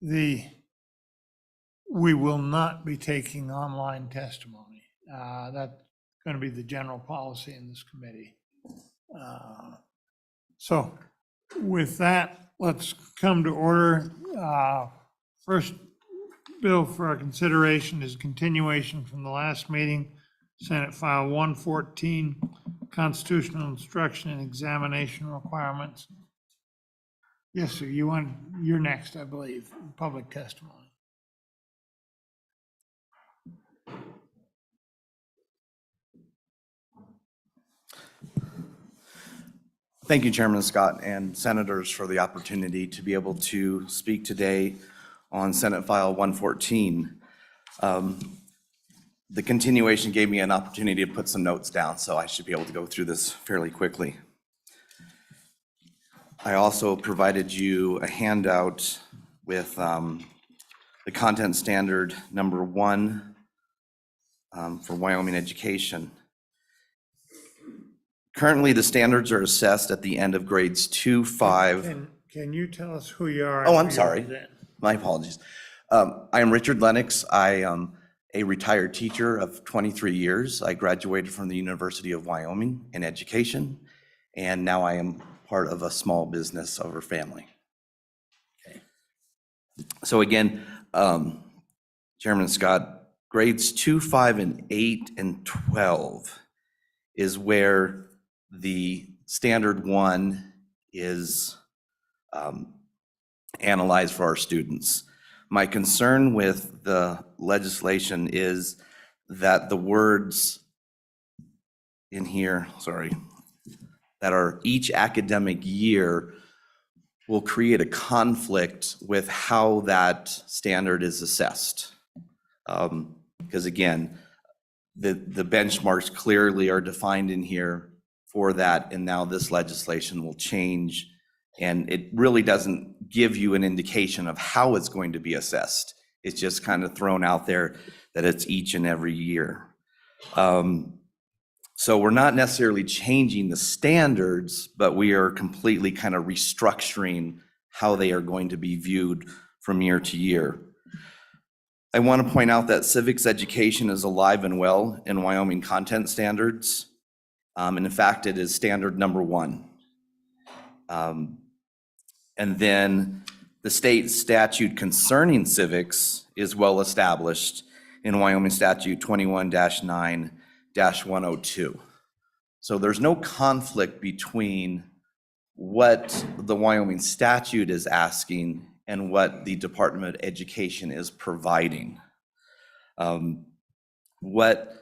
we will not be taking online testimony. That's going to be the general policy in this committee. So with that, let's come to order. First bill for our consideration is continuation from the last meeting, Senate File 114, Constitutional Instruction and Examination Requirements. Yes, sir, you're next, I believe, public testimony. Thank you, Chairman Scott and Senators, for the opportunity to be able to speak today on Senate File 114. The continuation gave me an opportunity to put some notes down, so I should be able to go through this fairly quickly. I also provided you a handout with the content standard number 1 for Wyoming education. Currently, the standards are assessed at the end of grades 2, 5. Can you tell us who you are? Oh, I'm sorry. My apologies. I am Richard Lennox. I am a retired teacher of 23 years. I graduated from the University of Wyoming in education, and now I am part of a small business of our family. Okay. So again, Chairman Scott, grades 2, 5, and 8, and 12 is where the standard 1 is analyzed for our students. My concern with the legislation is that the words in here, that are each academic year will create a conflict with how that standard is assessed. Because again, the benchmarks clearly are defined in here for that, and now this legislation will change, and it really doesn't give you an indication of how it's going to be assessed. It's just kind of thrown out there that it's each and every year. So we're not necessarily changing the standards, but we are completely kind of restructuring how they are going to be viewed from year to year. I want to point out that civics education is alive and well in Wyoming content standards. And in fact, it is standard number 1. And then the state statute concerning civics is well established in Wyoming Statute 21-9-102. So there's no conflict between what the Wyoming statute is asking and what the Department of Education is providing. What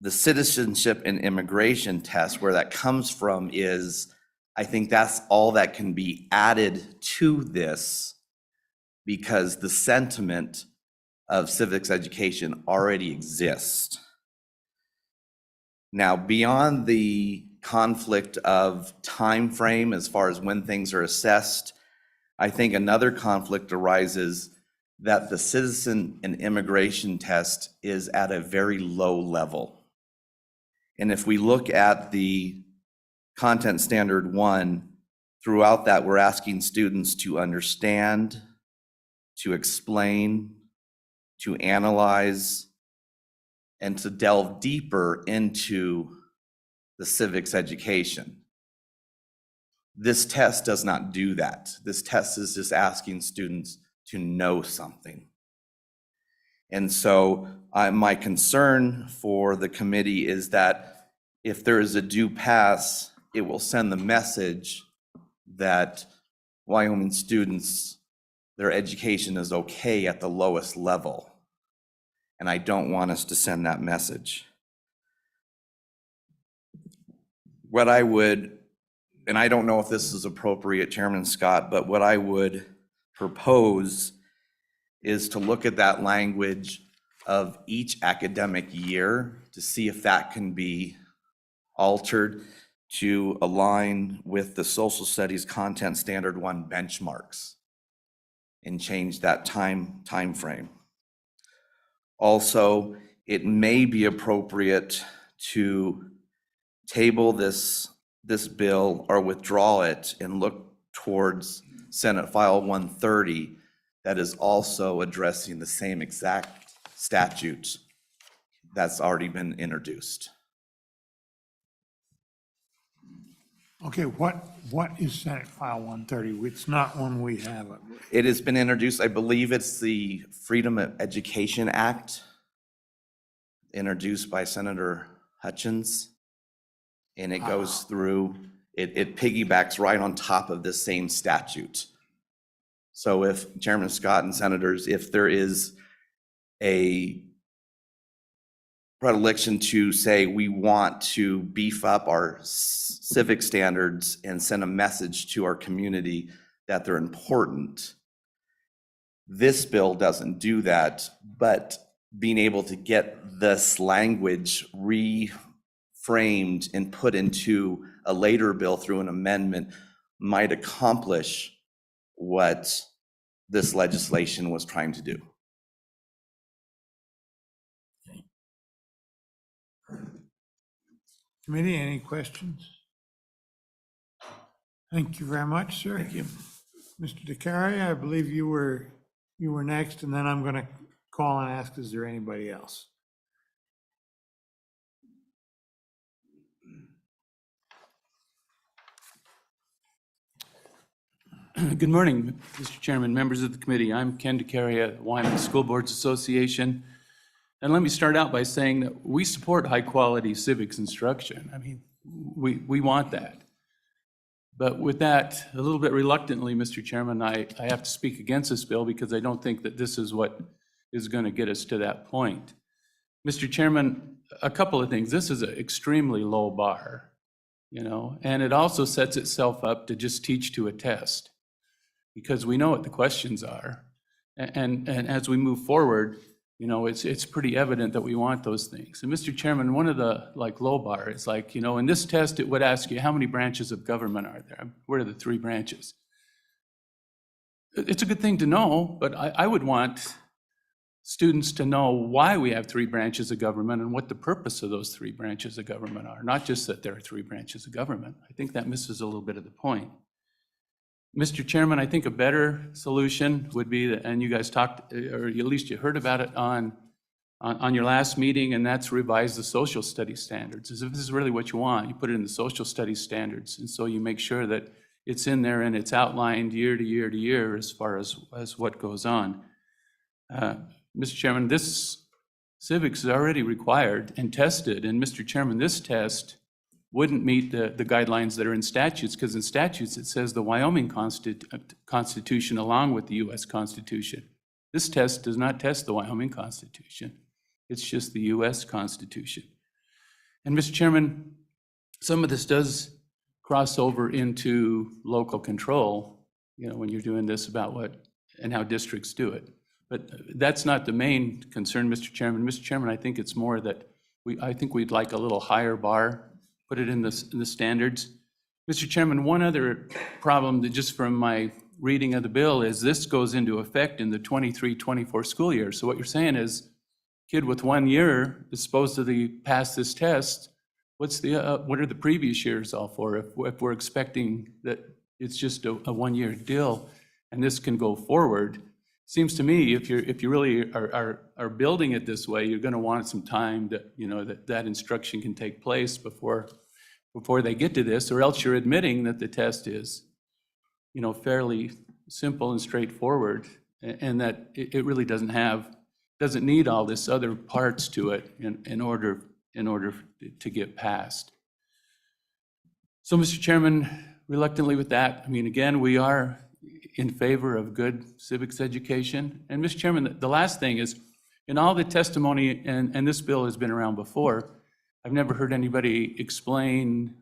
the citizenship and immigration test, where that comes from, is I think that's all that can be added to this, because the sentiment of civics education already exists. Now, beyond the conflict of time frame as far as when things are assessed, I think another conflict arises that the citizen and immigration test is at a very low level. And if we look at the content standard 1, throughout that, we're asking students to understand, to explain, to analyze, and to delve deeper into the civics education. This test does not do that. This test is just asking students to know something. And so my concern for the committee is that if there is a due pass, it will send the message that Wyoming students, their education is okay at the lowest level. And I don't want us to send that message. What I would, and I don't know if this is appropriate, Chairman Scott, but what I would propose is to look at that language of each academic year to see if that can be altered to align with the social studies content standard 1 benchmarks and change that time frame. Also, it may be appropriate to table this bill or withdraw it and look towards Senate File 130 that is also addressing the same exact statute that's already been introduced. Okay, what is Senate File 130? It's not one we have. It has been introduced, I believe it's the Freedom of Education Act, introduced by Senator Hutchins. And it goes through, it piggybacks right on top of this same statute. So if Chairman Scott and senators, if there is a predilection to say we want to beef up our civic standards and send a message to our community that they're important, this bill doesn't do that, but being able to get this language reframed and put into a later bill through an amendment might accomplish what this legislation was trying to do. Committee, any questions? Thank you very much, sir. Thank you. Mr. DeCaria, I believe you were next, and then I'm going to call and ask, is there anybody else? Good morning, Mr. Chairman, members of the committee. I'm Ken DeCaria, Wyoming School Boards Association. And let me start out by saying that we support high-quality civics instruction. I mean, we want that. But with that, a little bit reluctantly, Mr. Chairman, I have to speak against this bill because I don't think that this is what is going to get us to that point. Mr. Chairman, a couple of things. This is an extremely low bar, you know, and it also sets itself up to just teach to a test because we know what the questions are. And as we move forward, you know, it's pretty evident that we want those things. And Mr. Chairman, one of the low bar is in this test, it would ask you how many branches of government are there? What are the 3 branches? It's a good thing to know, but I would want students to know why we have 3 branches of government and what the purpose of those 3 branches of government are, not just that there are 3 branches of government. I think that misses a little bit of the point. Mr. Chairman, I think a better solution would be that, and you guys talked, or at least you heard about it on your last meeting, and that's revise the social studies standards. As if this is really what you want, you put it in the social studies standards, and so you make sure that it's in there and it's outlined year to year to year as far as what goes on. Mr. Chairman, this civics is already required and tested, and Mr. Chairman, this test wouldn't meet the guidelines that are in statutes, because in statutes it says the Wyoming Constitution along with the U.S. Constitution. This test does not test the Wyoming Constitution. It's just the U.S. Constitution. And Mr. Chairman, some of this does cross over into local control, you know, when you're doing this about what and how districts do it. But that's not the main concern, Mr. Chairman. Mr. Chairman, I think it's more that I think we'd like a little higher bar, put it in the standards. Mr. Chairman, one other problem that just from my reading of the bill is this goes into effect in the 23-24 school year. So what you're saying is kid with 1 year is supposed to pass this test. What are the previous years all for? If we're expecting that it's just a 1 year deal and this can go forward, seems to me if you really are building it this way, you're going to want some time that, you know, that instruction can take place before they get to this, or else you're admitting that the test is, you know, fairly simple and straightforward, and that it really doesn't need all this other parts to it in order to get passed. So, Mr. Chairman, reluctantly with that, I mean, again, we are in favor of good civics education. And Mr. Chairman, the last thing is, in all the testimony, and this bill has been around before, I've never heard anybody explain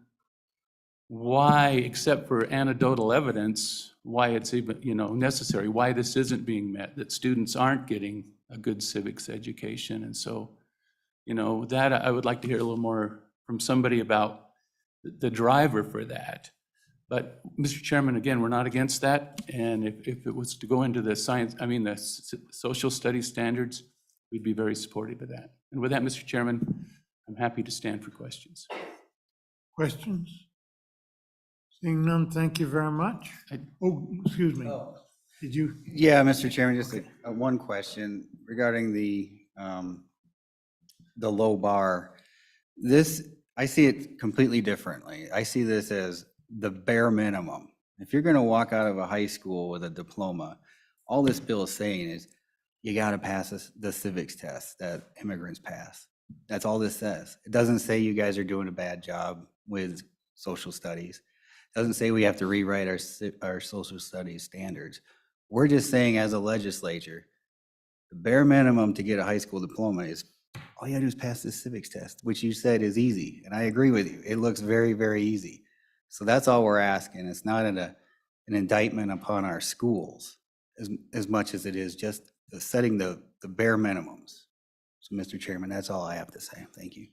why, except for anecdotal evidence, why it's even, you know, necessary, why this isn't being met, that students aren't getting a good civics education. And so, you know, that I would like to hear a little more from somebody about the driver for that. But Mr. Chairman, again, we're not against that. And if it was to go into the social studies standards, we'd be very supportive of that. And with that, Mr. Chairman, I'm happy to stand for questions. Questions? Seeing none, thank you very much. Oh, excuse me. Did you? Yeah, Mr. Chairman, just one question regarding the low bar. This, I see it completely differently. I see this as the bare minimum. If you're gonna walk out of a high school with a diploma, all this bill is saying is you gotta pass the civics test that immigrants pass. That's all this says. It doesn't say you guys are doing a bad job with social studies. It doesn't say we have to rewrite our social studies standards. We're just saying as a legislature, the bare minimum to get a high school diploma is all you gotta do is pass this civics test, which you said is easy. And I agree with you. It looks very, very easy. So that's all we're asking. It's not an indictment upon our schools as much as it is just setting the bare minimums. So, Mr. Chairman, that's all I have to say. Thank you.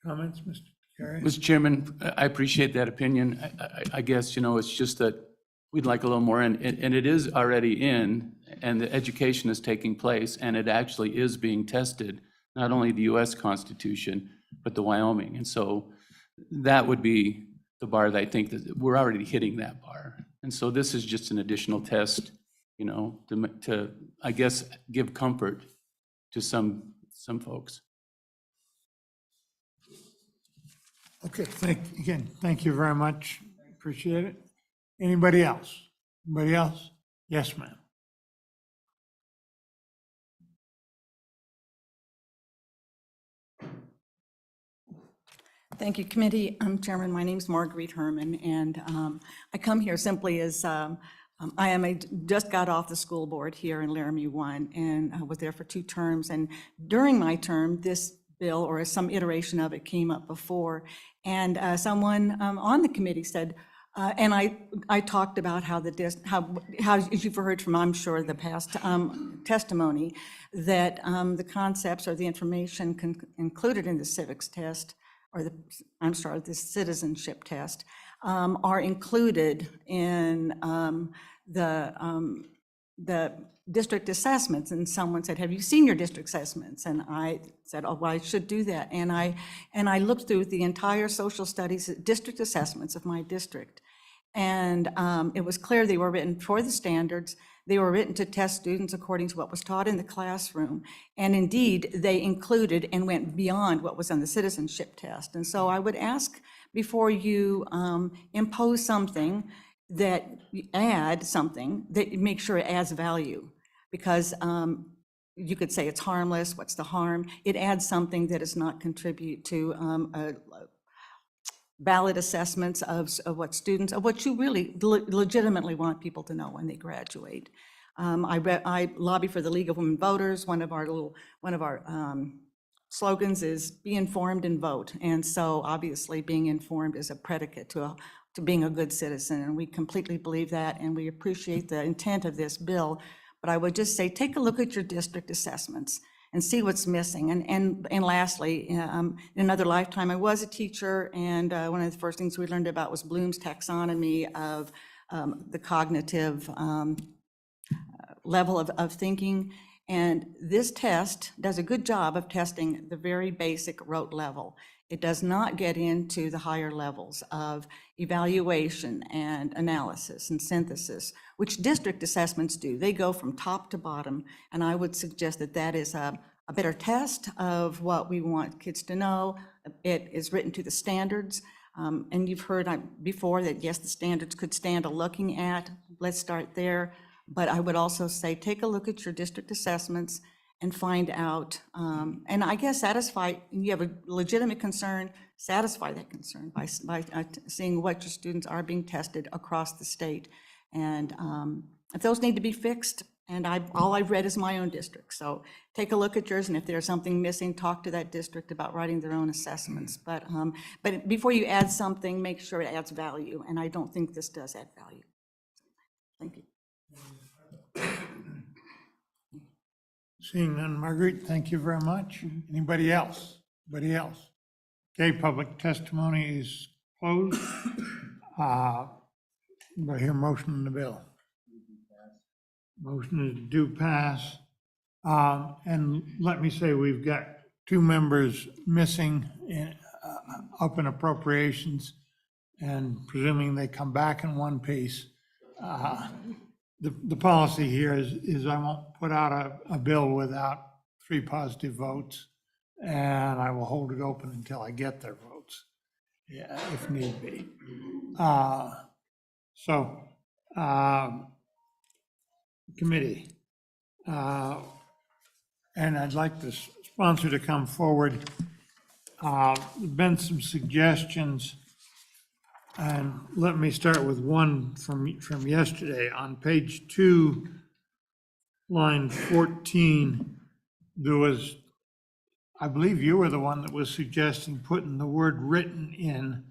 Comments, Mr. Carey? Mr. Chairman, I appreciate that opinion. I guess, it's just that we'd like a little more, and it is already in, and the education is taking place, and it actually is being tested, not only the US Constitution, but the Wyoming. And so that would be the bar that I think that we're already hitting that bar. And so this is just an additional test, to, I guess, give comfort to some folks. Okay, thank you very much. Appreciate it. Anybody else? Anybody else? Yes, ma'am. Thank you, committee. Chairman, my name's Marguerite Herman, and I come here simply as just got off the school board here in Laramie 1, and I was there for 2 terms. And during my term, this bill, or some iteration of it, came up before, and someone on the committee said, and I talked about how as you've heard from, I'm sure, the past testimony, that the concepts or the information included in the civics test, or the citizenship test, are included in the district assessments. And someone said, have you seen your district assessments? And I said, oh, well, I should do that. And I looked through the entire social studies district assessments of my district. And it was clear they were written for the standards. They were written to test students according to what was taught in the classroom. And indeed, they included and went beyond what was on the citizenship test. And so I would ask, before you impose something, that you add something, that you make sure it adds value. Because you could say it's harmless, what's the harm? It adds something that does not contribute to valid assessments of what you really legitimately want people to know when they graduate. I lobby for the League of Women Voters. One of our slogans is "Be informed and vote," and so obviously being informed is a predicate to being a good citizen, and we completely believe that, and we appreciate the intent of this bill. But I would just say, take a look at your district assessments and see what's missing. And lastly, in another lifetime, I was a teacher, and one of the first things we learned about was Bloom's taxonomy of the cognitive level of thinking. And this test does a good job of testing the very basic rote level. It does not get into the higher levels of evaluation and analysis and synthesis, which district assessments do. They go from top to bottom, and I would suggest that that is a better test of what we want kids to know. It is written to the standards, and you've heard before that, yes, the standards could stand a looking at. Let's start there. But I would also say, take a look at your district assessments and find out, and I guess you have a legitimate concern, satisfy that concern by seeing what your students are being tested across the state. And if those need to be fixed, and all I've read is my own district, so take a look at yours, and if there's something missing, talk to that district about writing their own assessments. But before you add something, make sure it adds value, and I don't think this does add value. Thank you. Seeing none, Marguerite, thank you very much. Anybody else? Anybody else? Okay, public testimony is closed. Do I hear a motion on the bill? Motion is due pass. And let me say, we've got 2 members missing up in appropriations, and presuming they come back in one piece, the policy here is I won't put out a bill without 3 positive votes, and I will hold it open until I get their votes, yeah, if need be. So, committee, and I'd like the sponsor to come forward. There've been some suggestions, and let me start with one from yesterday. On page 2, line 14, there was, I believe you were the one that was suggesting putting the word written in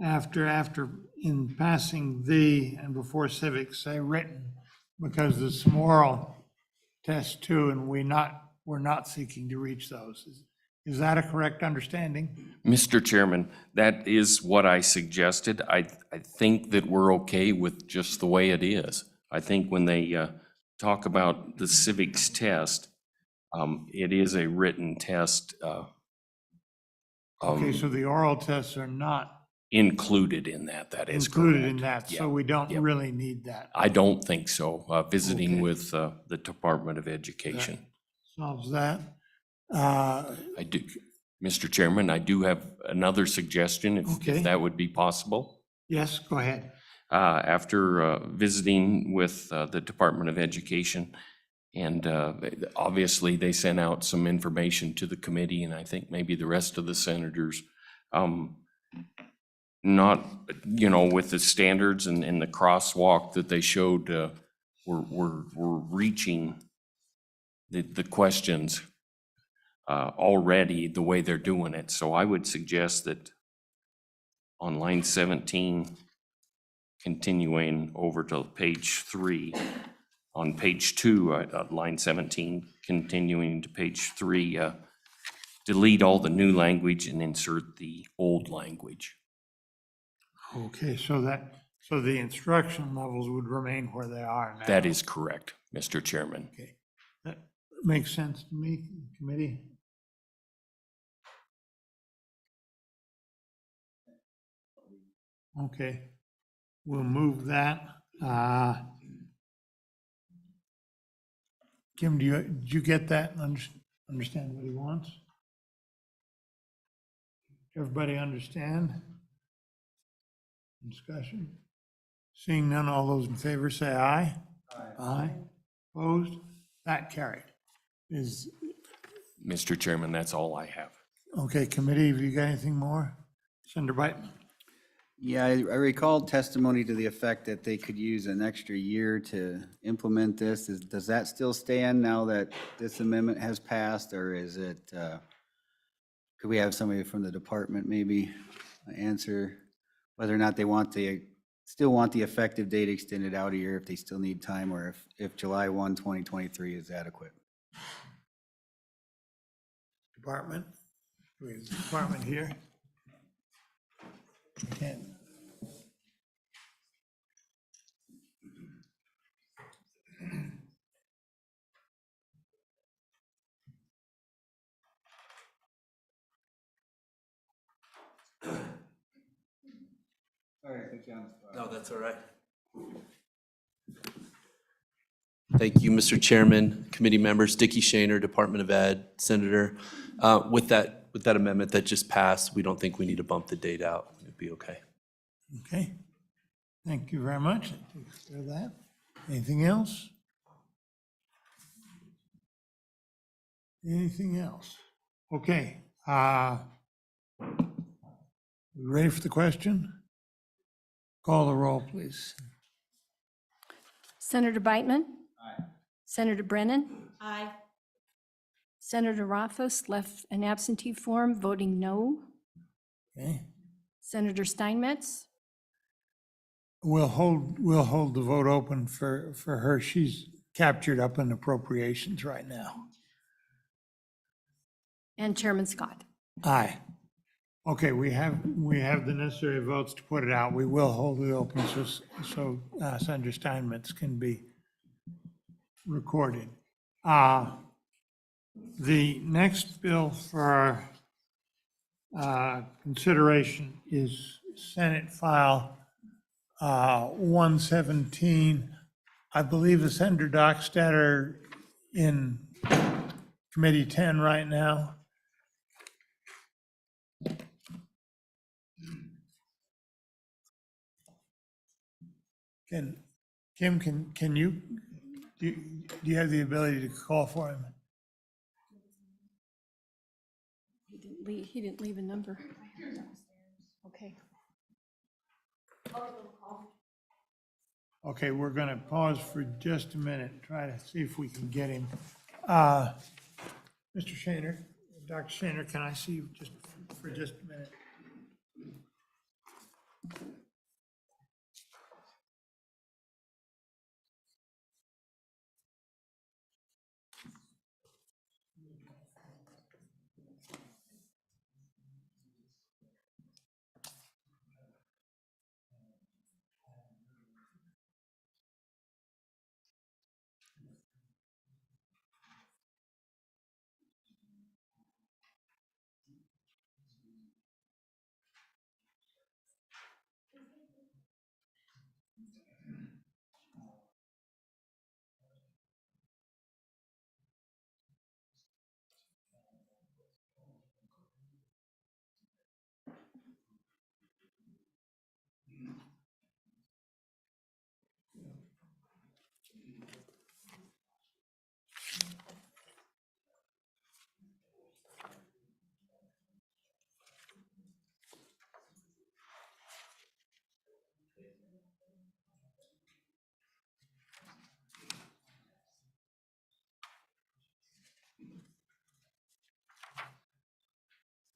after in passing the and before civics, say written, because there's some oral tests too, and we're not seeking to reach those. Is that a correct understanding? Mr. Chairman, that is what I suggested. I think that we're okay with just the way it is. I think when they talk about the civics test, it is a written test Okay, so the oral tests are not included in that. That is included in correct. that, so Yeah, we don't yep. really need that. I don't think so. Visiting Okay. with the Department of Education. Solves that. I do, Mr. Chairman, I do have another suggestion, Okay. if that would be possible. Yes, go ahead. After visiting with the Department of Education, and obviously they sent out some information to the committee, and I think maybe the rest of the senators, not, with the standards and the crosswalk that they showed, we're reaching the questions already the way they're doing it. So I would suggest that on line 17, continuing over to page 3, on page 2, line 17, continuing to page 3, delete all the new language and insert the old language. Okay, so the instruction levels would remain where they are now. That is correct, Mr. Chairman. Okay, that makes sense to me, committee. Okay, we'll move that. Kim, did you get that and understand what he wants? Everybody understand? Discussion? Seeing none, all those in favor say aye. Aye. Opposed? That carried. Is, Mr. Chairman, that's all I have. okay, committee, have you got anything more? Senator Biteman? Yeah, I recall testimony to the effect that they could use an extra year to implement this. Does that still stand now that this amendment has passed, or is it, could we have somebody from the department maybe answer whether or not they still want the effective date extended out a year if they still need time, or if July 1, 2023 is adequate? Department? Do we have the department here? Okay. No, that's all right. Thank you, Mr. Chairman, committee members, Dickie Shaner, Department of Ed, Senator. With that amendment that just passed, we don't think we need to bump the date out. It'd be okay. Okay. Thank you very much. That takes care of that. Anything else? Anything else? Okay. We ready for the question? Call the roll, please. Senator Biteman? Aye. Senator Brennan? Aye. Senator Rothfuss left an absentee form voting no. Okay. Senator Steinmetz? We'll hold the vote open for her. She's captured up in appropriations right now. And Chairman Scott? Aye. Okay, we have the necessary votes to put it out. We will hold it open so Senator Steinmetz can be recorded. The next bill for consideration is Senate File 117. I believe the Senator Dockstader in Committee 10 right now. Kim, can you, do you have the ability to call for him? He didn't leave a number. Okay. Okay, we're going to pause for just a minute, try to see if we can get him. Mr. Shaner, Dr. Shaner, can I see you just for just a minute?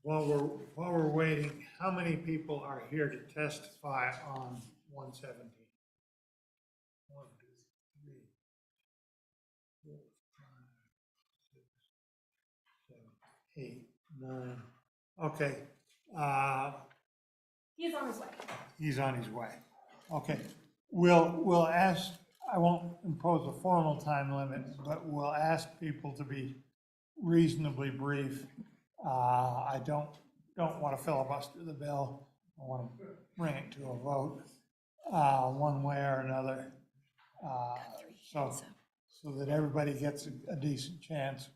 While we're waiting, how many people are here to testify on 117? 1, 2, 3, 4, 5, 6, 7, 8, 9. Okay. He's on his way. He's on his way. Okay. We'll ask, I won't impose a formal time limit, but we'll ask people to be reasonably brief. I don't want to filibuster the bill. I want to bring it to a vote one way or another. So that everybody gets a decent chance.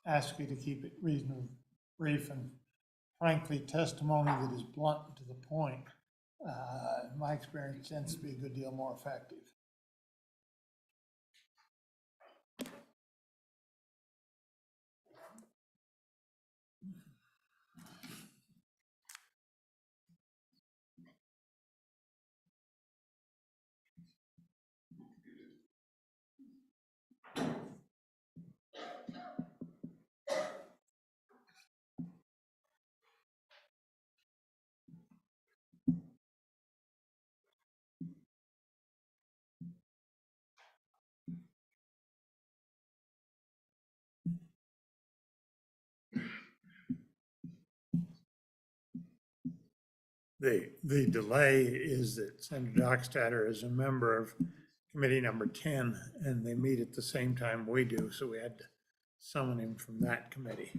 Ask you to keep it reasonably brief and frankly, testimony that is blunt and to the point, in my experience, tends to be a good deal more effective. The delay is that Senator Dockstader is a member of committee number 10, and they meet at the same time we do, so we had to summon him from that committee.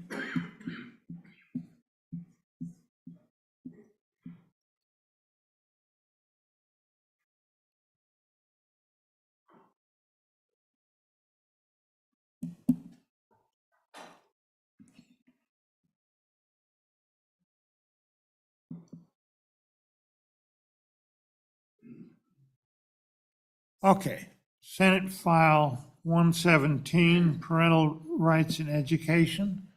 Okay, Senate File 117, Parental Rights in Education.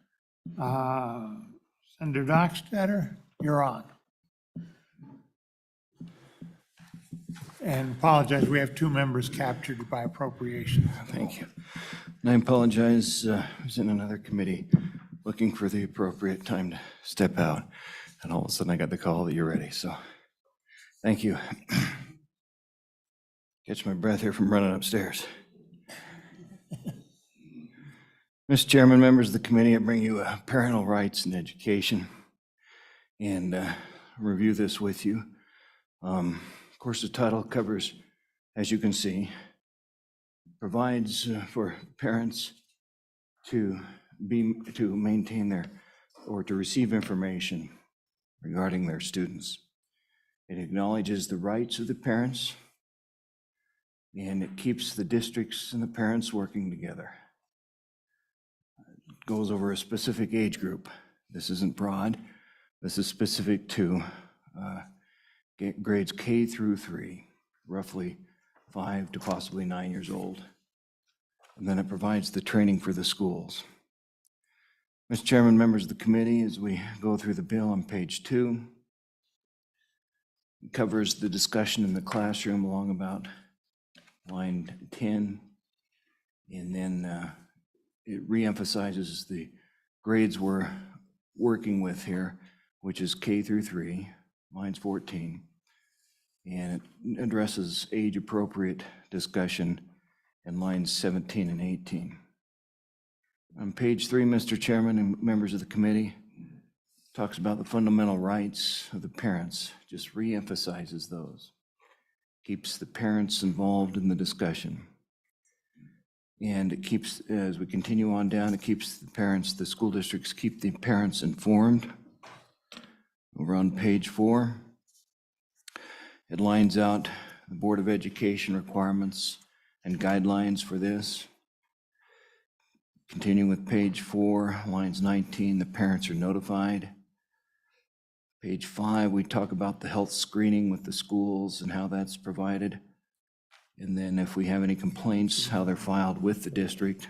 Senator Dockstader, you're on. And apologize, we have 2 members captured by appropriation. Thank you. And I apologize, I was in another committee looking for the appropriate time to step out. And all of a sudden I got the call that you're ready, so thank you. Catch my breath here from running upstairs. Mr. Chairman, members of the committee, I bring you parental rights in education and review this with you. Of course, the title covers, as you can see, provides for parents to maintain their, or to receive information regarding their students. It acknowledges the rights of the parents and it keeps the districts and the parents working together. It goes over a specific age group. This isn't broad. This is specific to grades K through 3, roughly 5 to possibly 9 years old. And then it provides the training for the schools. Mr. Chairman, members of the committee, as we go through the bill on page 2, it covers the discussion in the classroom along about line 10. And then it reemphasizes the grades we're working with here, which is K through 3, lines 14. And it addresses age-appropriate discussion in lines 17 and 18. On page 3, Mr. Chairman and members of the committee, talks about the fundamental rights of the parents, just reemphasizes those. Keeps the parents involved in the discussion. And it keeps, as we continue on down, it keeps the parents, the school districts keep the parents informed. Over on page 4, it lines out the Board of Education requirements and guidelines for this. Continuing with page 4, lines 19, the parents are notified. Page 5, we talk about the health screening with the schools and how that's provided. And then if we have any complaints, how they're filed with the district.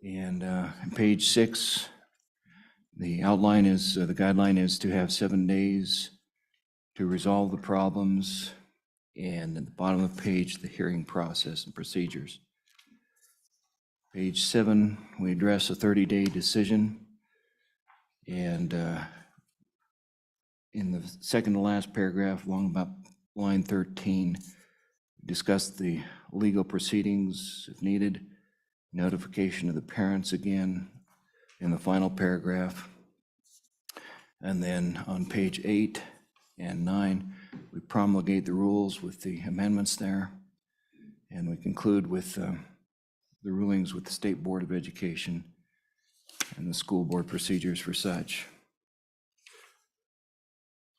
And on page 6, the outline is, the guideline is to have 7 days to resolve the problems. And at the bottom of the page, the hearing process and procedures. Page 7, we address a 30-day decision. And in the second to last paragraph, along about line 13, discuss the legal proceedings if needed, notification of the parents again in the final paragraph. And then on page 8 and 9, we promulgate the rules with the amendments there. And we conclude with the rulings with the State Board of Education and the school board procedures for such.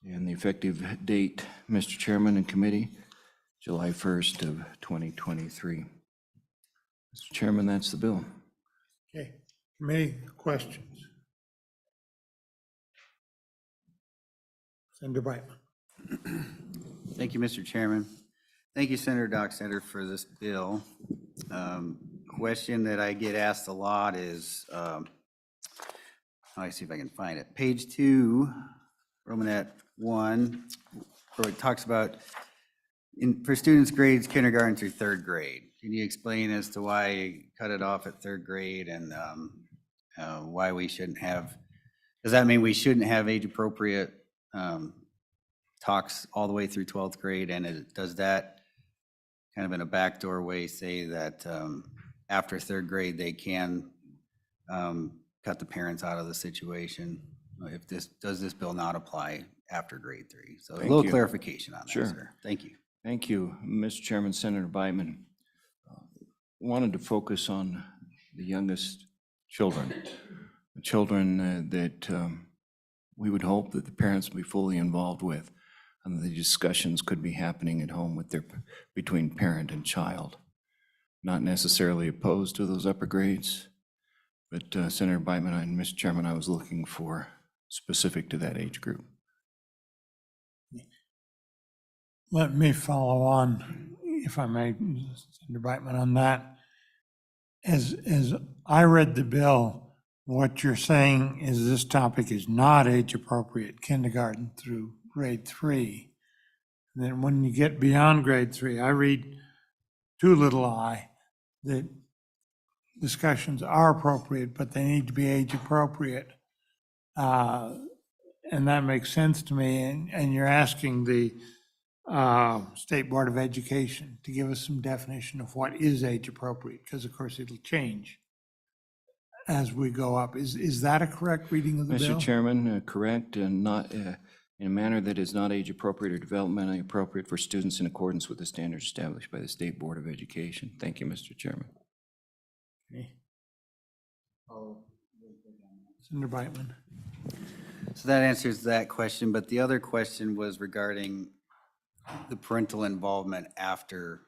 And the effective date, Mr. Chairman and committee, July 1st of 2023. Mr. Chairman, that's the bill. Okay, committee questions? Senator Brightman. Thank you, Mr. Chairman. Thank you, Senator Dockstader, for this bill. Question that I get asked a lot is, let me see if I can find it. Page 2, Romanet 1, where it talks about for students grades kindergarten through 3rd grade. Can you explain as to why you cut it off at 3rd grade and why we shouldn't have, does that mean we shouldn't have age-appropriate talks all the way through 12th grade? And does that kind of in a backdoor way say that after 3rd grade, they can cut the parents out of the situation? If does this bill not apply after grade 3? So a Thank little you. clarification on that, Sure. sir. Thank you. Thank you, Mr. Chairman. Senator Biteman wanted to focus on the youngest children, the children that we would hope that the parents will be fully involved with, and the discussions could be happening at home with between parent and child. Not necessarily opposed to those upper grades, but Senator Biteman and Mr. Chairman, I was looking for specific to that age group. Let me follow on, if I may, Senator Brightman, on that. As I read the bill, what you're saying is this topic is not age-appropriate, kindergarten through grade 3. And then when you get beyond grade 3, I read too little I, that discussions are appropriate, but they need to be age-appropriate. And that makes sense to me. And you're asking the State Board of Education to give us some definition of what is age-appropriate, because of course it'll change as we go up. Is that a correct reading of the bill? Mr. Chairman, correct, and not in a manner that is not age-appropriate or developmentally appropriate for students in accordance with the standards established by the State Board of Education. Thank you, Mr. Chairman. Okay. Senator Brightman. So that answers that question, but the other question was regarding the parental involvement after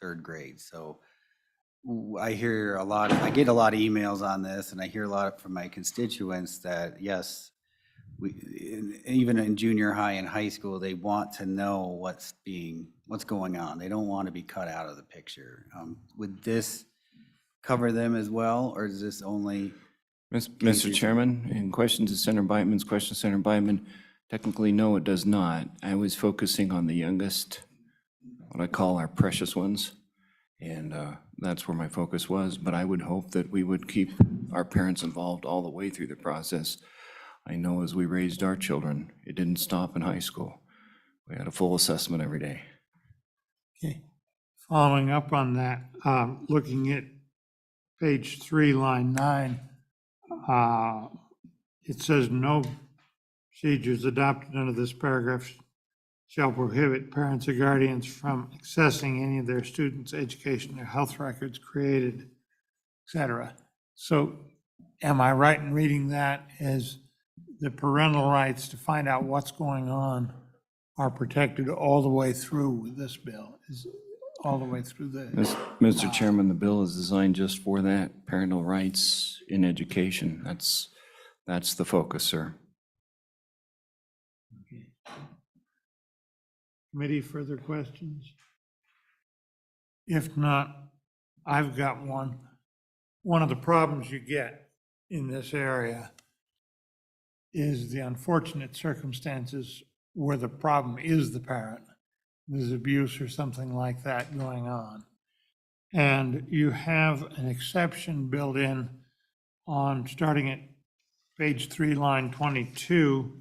third grade. So I get a lot of emails on this, and I hear a lot from my constituents that, yes, even in junior high and high school, they want to know what's going on. They don't want to be cut out of the picture. Would this cover them as well, or is this only? Mr. Chairman, in questions to Senator Beitman's question, Senator Beitman, technically, no, it does not. I was focusing on the youngest, what I call our precious ones, and that's where my focus was. But I would hope that we would keep our parents involved all the way through the process. I know as we raised our children, it didn't stop in high school. We had a full assessment every day. Okay. Following up on that, looking at page 3, line 9, it says no procedures adopted under this paragraph shall prohibit parents or guardians from accessing any of their students' education or health records created, et cetera. So am I right in reading that as the parental rights to find out what's going on are protected all the way through with this bill? Is all the way through the, Mr. Chairman, the bill is designed just for that, parental rights in education. That's the focus, sir. committee, further questions? If not, I've got one. One of the problems you get in this area is the unfortunate circumstances where the problem is the parent. There's abuse or something like that going on. And you have an exception built in on, starting at page 3, line 22,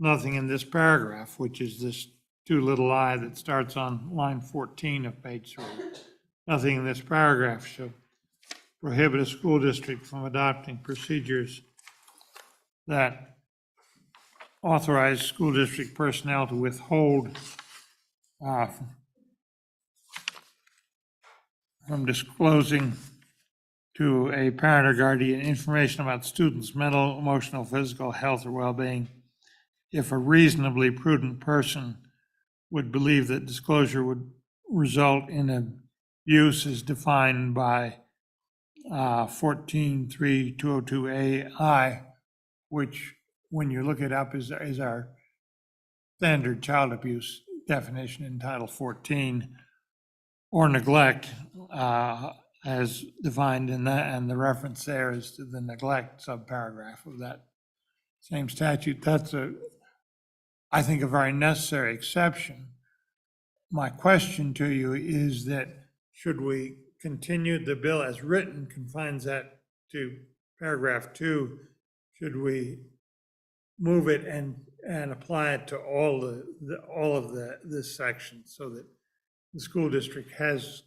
nothing in this paragraph, which is this too little I that starts on line 14 of page 3. Nothing in this paragraph shall prohibit a school district from adopting procedures that authorize school district personnel to withhold from disclosing to a parent or guardian information about students' mental, emotional, physical health, or well-being if a reasonably prudent person would believe that disclosure would result in abuse as defined by 14.3.202AI, which, when you look it up, is our standard child abuse definition in Title 14, or neglect as defined in that, and the reference there is to the neglect subparagraph of that same statute. That's I think, a very necessary exception. My question to you is that should we continue the bill as written, confines that to paragraph 2, should we move it and apply it to all of this section so that the school district has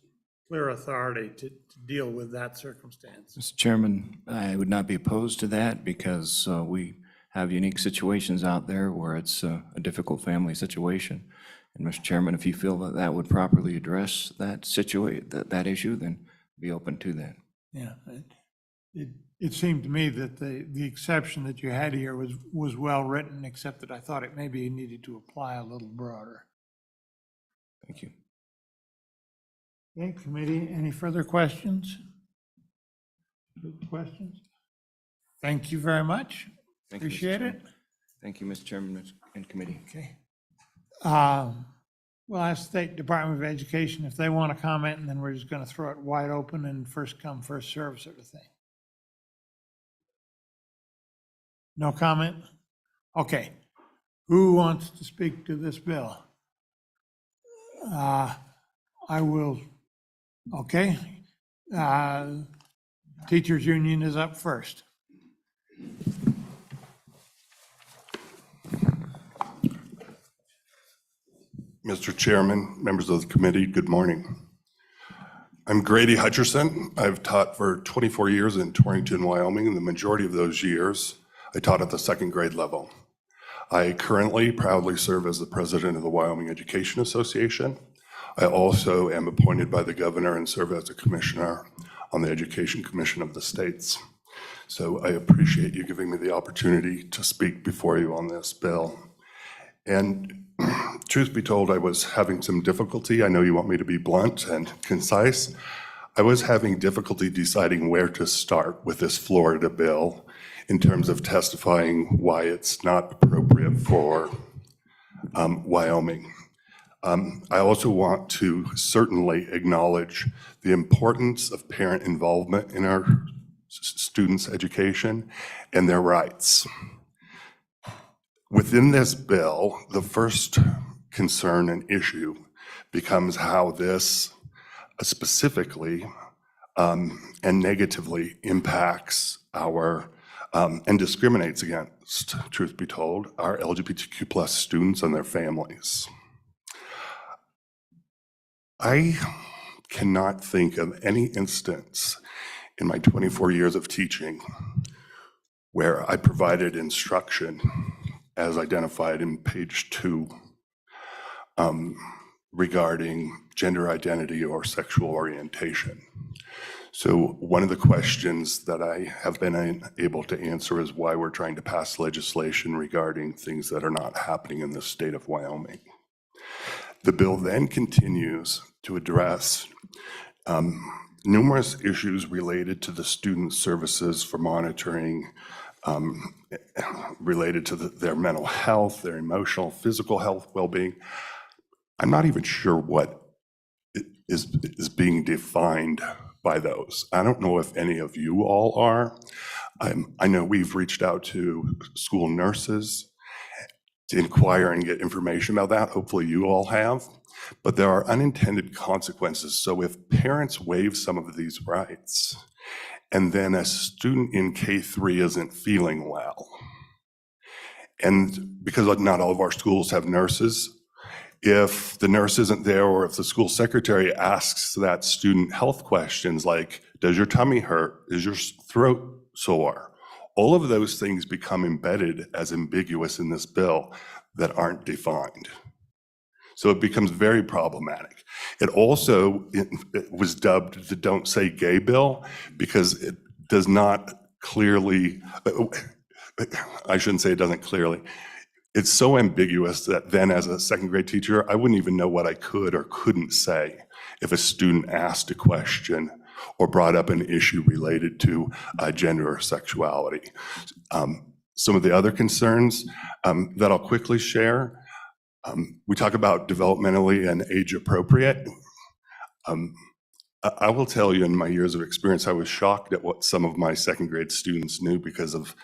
clear authority to deal with that circumstance? Mr. Chairman, I would not be opposed to that because we have unique situations out there where it's a difficult family situation. And Mr. Chairman, if you feel that that would properly address that that issue, then be open to that. Yeah, it seemed to me that the exception that you had here was well written, except that I thought it maybe needed to apply a little broader. Thank you. Okay, committee, any further questions? Questions? Thank you very much. Thank you, Mr. Appreciate it. Chairman. Thank you, Mr. Chairman and committee. Okay. We'll ask State Department of Education if they want to comment, and then we're just going to throw it wide open and first come, first serve sort of thing. No comment? Okay. Who wants to speak to this bill? I will, okay. Teachers Union is up first. Mr. Chairman, members of the committee, good morning. I'm Grady Hutcherson. I've taught for 24 years in Torrington, Wyoming, and the majority of those years I taught at the second grade level. I currently proudly serve as the president of the Wyoming Education Association. I also am appointed by the governor and serve as a commissioner on the Education Commission of the states. So I appreciate you giving me the opportunity to speak before you on this bill. And truth be told, I was having some difficulty. I know you want me to be blunt and concise. I was having difficulty deciding where to start with this Florida bill in terms of testifying why it's not appropriate for Wyoming. I also want to certainly acknowledge the importance of parent involvement in our students' education and their rights. Within this bill, the first concern and issue becomes how this specifically and negatively impacts our and discriminates against, truth be told, our LGBTQ plus students and their families. I cannot think of any instance in my 24 years of teaching where I provided instruction as identified in page 2 regarding gender identity or sexual orientation. So one of the questions that I have been able to answer is why we're trying to pass legislation regarding things that are not happening in the state of Wyoming. The bill then continues to address numerous issues related to the student services for monitoring, related to their mental health, their emotional, physical health, well-being. I'm not even sure what is being defined by those. I don't know if any of you all are. I know we've reached out to school nurses to inquire and get information about that. Hopefully you all have. But there are unintended consequences. So if parents waive some of these rights, and then a student in K3 isn't feeling well, and because not all of our schools have nurses, if the nurse isn't there, or if the school secretary asks that student health questions like, does your tummy hurt? Is your throat sore? All of those things become embedded as ambiguous in this bill that aren't defined. So it becomes very problematic. It also it was dubbed the Don't Say Gay bill because it does not clearly, I shouldn't say it doesn't clearly. It's so ambiguous that then as a second grade teacher, I wouldn't even know what I could or couldn't say if a student asked a question or brought up an issue related to gender or sexuality. Some of the other concerns that I'll quickly share, we talk about developmentally and age appropriate. I will tell you in my years of experience, I was shocked at what some of my second grade students knew because of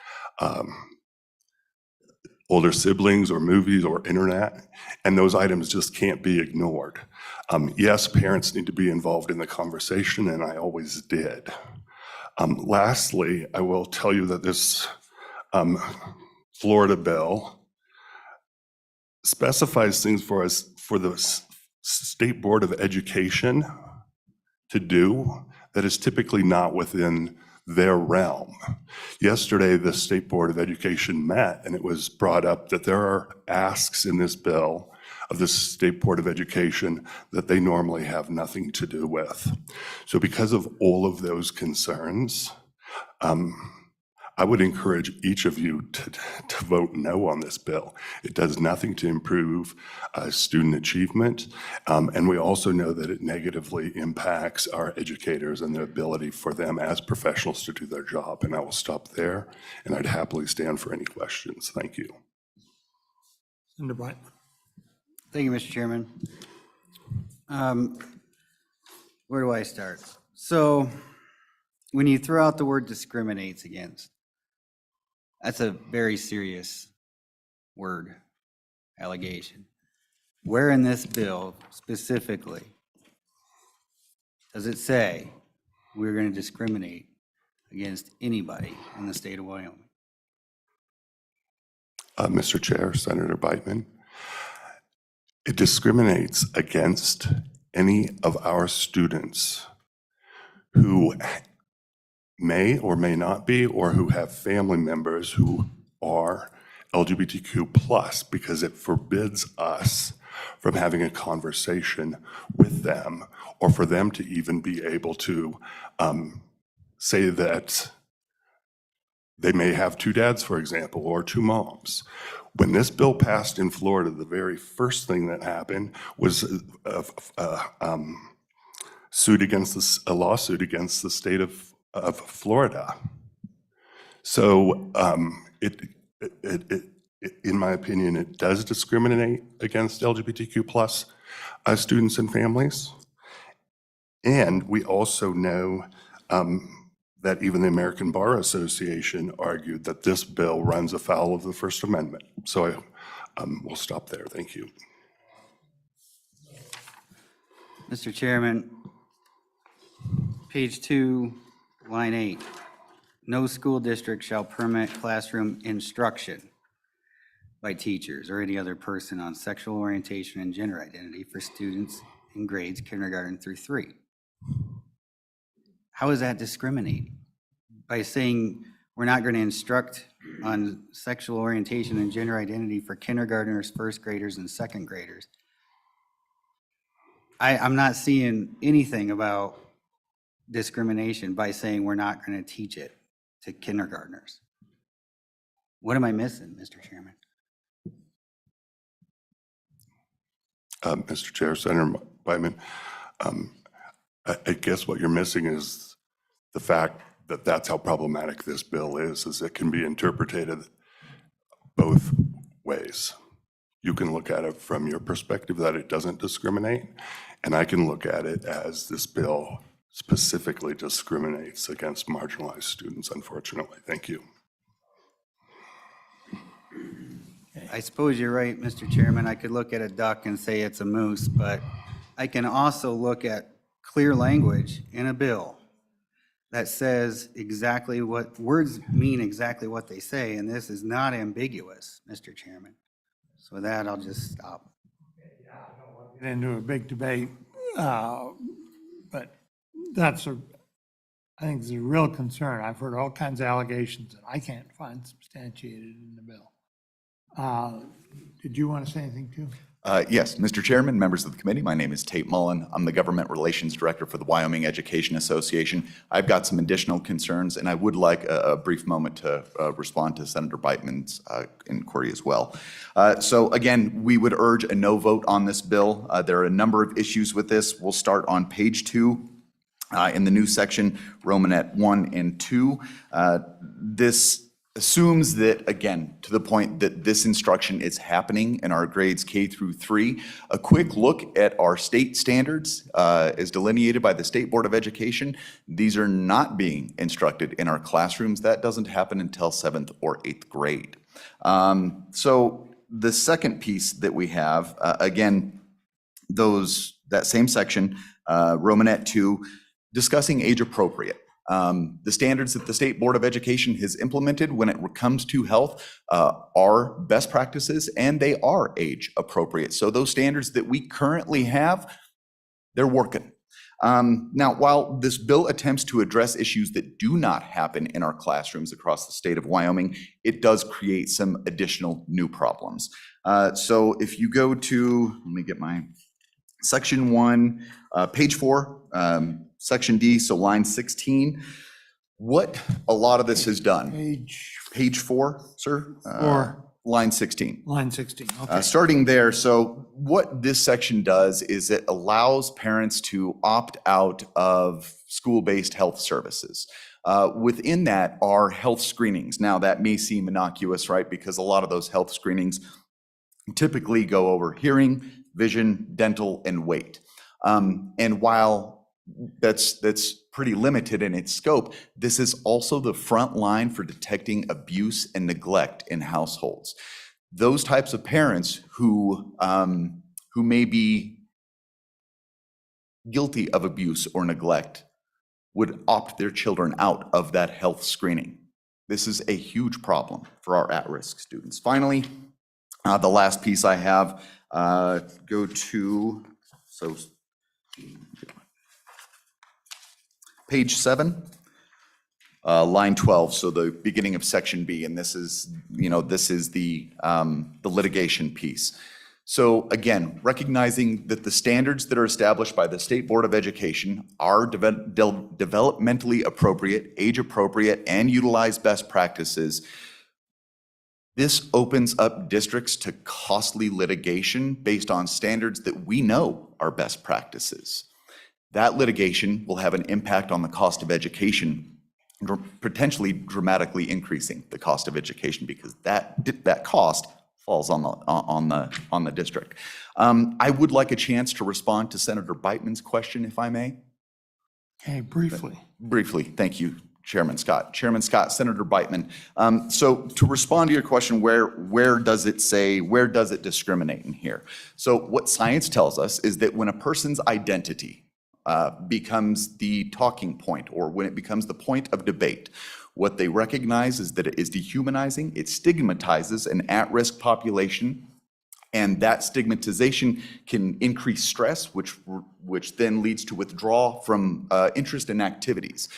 older siblings or movies or internet, and those items just can't be ignored. Yes, parents need to be involved in the conversation, and I always did. Lastly, I will tell you that this Florida bill specifies things for us, for the State Board of Education to do that is typically not within their realm. Yesterday, the State Board of Education met, and it was brought up that there are asks in this bill of the State Board of Education that they normally have nothing to do with. So because of all of those concerns, I would encourage each of you to vote no on this bill. It does nothing to improve student achievement, and we also know that it negatively impacts our educators and the ability for them as professionals to do their job. And I will stop there, and I'd happily stand for any questions. Thank you. Senator Black. Thank you, Mr. Chairman. Where do I start? So when you throw out the word discriminates against, that's a very serious word, allegation. Where in this bill specifically does it say we're going to discriminate against anybody in the state of Wyoming? Mr. Chair, Senator Beitman, it discriminates against any of our students who may or may not be, or who have family members who are LGBTQ plus, because it forbids us from having a conversation with them, or for them to even be able to say that they may have two dads, for example, or two moms. When this bill passed in Florida, the very first thing that happened was a lawsuit against the state of Florida. So in my opinion, it does discriminate against LGBTQ+ students and families. And we also know that even the American Bar Association argued that this bill runs afoul of the First Amendment. So we'll stop there. Thank you. Mr. Chairman, page 2, line 8. No school district shall permit classroom instruction by teachers or any other person on sexual orientation and gender identity for students in grades kindergarten through 3. How is that discriminating? By saying we're not going to instruct on sexual orientation and gender identity for kindergartners, first graders, and second graders. I'm not seeing anything about discrimination by saying we're not going to teach it to kindergartners. What am I missing, Mr. Chairman? Mr. Chair, Senator Wyman, I guess what you're missing is the fact that that's how problematic this bill is it can be interpreted both ways. You can look at it from your perspective that it doesn't discriminate, and I can look at it as this bill specifically discriminates against marginalized students, unfortunately. Thank you. I suppose you're right, Mr. Chairman. I could look at a duck and say it's a moose, but I can also look at clear language in a bill that says exactly what words mean, exactly what they say, and this is not ambiguous, Mr. Chairman. So with that, I'll just stop. Get into a big debate, but I think it's a real concern. I've heard all kinds of allegations that I can't find substantiated in the bill. Did you want to say anything too? Yes, Mr. Chairman, members of the committee, my name is Tate Mullen. I'm the Government Relations Director for the Wyoming Education Association. I've got some additional concerns, and I would like a brief moment to respond to Senator Beitman's inquiry as well. So again, we would urge a no vote on this bill. There are a number of issues with this. We'll start on page 2. In the new section, Romanet 1 and 2. This assumes that, again, to the point that this instruction is happening in our grades K through 3. A quick look at our state standards as delineated by the State Board of Education. These are not being instructed in our classrooms. That doesn't happen until 7th or 8th grade. So the second piece that we have, again, that same section, Romanet 2, discussing age appropriate. The standards that the State Board of Education has implemented when it comes to health are best practices, and they are age appropriate. So those standards that we currently have, they're working. Now, while this bill attempts to address issues that do not happen in our classrooms across the state of Wyoming, it does create some additional new problems. So if you go to, let me get my section 1, page 4, section D, so line 16, what a lot of this has done. Page 4, sir? 4. Line 16. Line 16, okay. Starting there, so what this section does is it allows parents to opt out of school-based health services. Within that are health screenings. Now, that may seem innocuous, right? Because a lot of those health screenings typically go over hearing, vision, dental, and weight. And while that's pretty limited in its scope, this is also the front line for detecting abuse and neglect in households. Those types of parents who may be guilty of abuse or neglect would opt their children out of that health screening. This is a huge problem for our at-risk students. Finally, the last piece I have, go to, page 7, line 12, so the beginning of section B, and this is the litigation piece. So again, recognizing that the standards that are established by the State Board of Education are developmentally appropriate, age appropriate, and utilize best practices, This opens up districts to costly litigation based on standards that we know are best practices. That litigation will have an impact on the cost of education, potentially dramatically increasing the cost of education because that cost falls on the district. I would like a chance to respond to Senator Beitman's question, if I may. Okay, briefly. Briefly, thank you, Chairman Scott. Chairman Scott, Senator Beitman. So to respond to your question, where does it discriminate in here? So what science tells us is that when a person's identity becomes the talking point, or when it becomes the point of debate, what they recognize is that it is dehumanizing, it stigmatizes an at-risk population, and that stigmatization can increase stress, which then leads to withdrawal from interest in activities.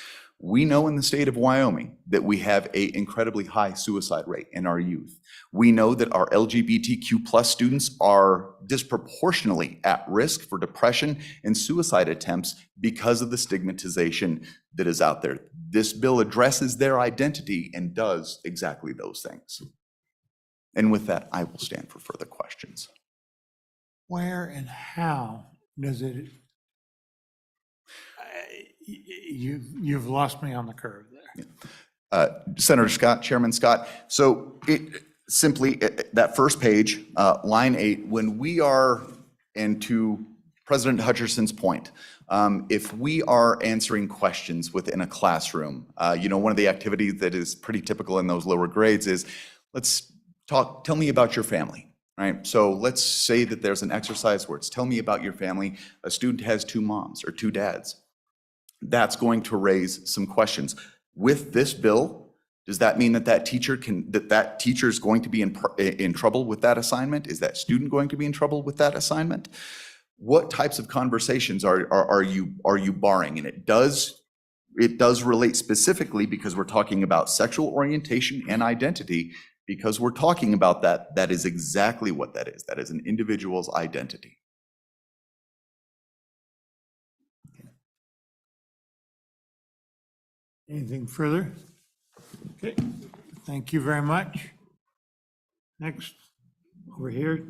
We know in the state of Wyoming that we have an incredibly high suicide rate in our youth. We know that our LGBTQ+ students are disproportionately at risk for depression and suicide attempts because of the stigmatization that is out there. This bill addresses their identity and does exactly those things. And with that, I will stand for further questions. Where and how does it, you've lost me on the curve there. Senator Scott, Chairman Scott, so it simply, that first page, line 8, when we are, and to President Hutcherson's point, if we are answering questions within a classroom, one of the activities that is pretty typical in those lower grades is, tell me about your family, right? So let's say that there's an exercise where it's tell me about your family. A student has 2 moms or 2 dads. That's going to raise some questions. With this bill, does that mean that teacher is going to be in trouble with that assignment? Is that student going to be in trouble with that assignment? What types of conversations are you barring? And it does relate specifically because we're talking about sexual orientation and identity. Because we're talking about that is exactly what that is. That is an individual's identity. Anything further? Okay, thank you very much. Next, over here.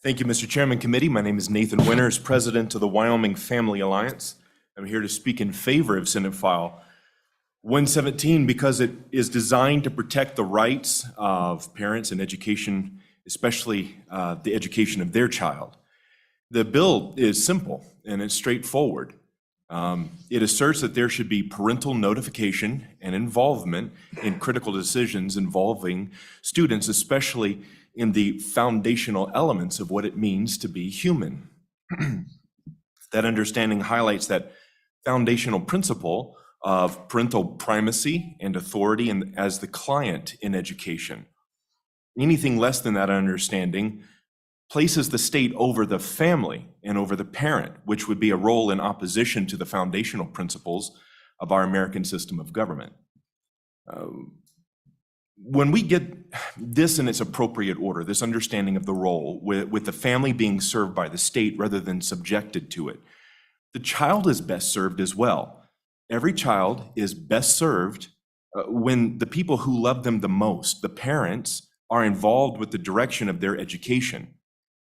Thank you, Mr. Chairman Committee. My name is Nathan Winters, President of the Wyoming Family Alliance. I'm here to speak in favor of Senate File 117 because it is designed to protect the rights of parents in education, especially the education of their child. The bill is simple and it's straightforward. It asserts that there should be parental notification and involvement in critical decisions involving students, especially in the foundational elements of what it means to be human. That understanding highlights that foundational principle of parental primacy and authority and as the client in education. Anything less than that understanding places the state over the family and over the parent, which would be a role in opposition to the foundational principles of our American system of government. When we get this in its appropriate order, this understanding of the role with the family being served by the state rather than subjected to it, the child is best served as well. Every child is best served when the people who love them the most, the parents, are involved with the direction of their education.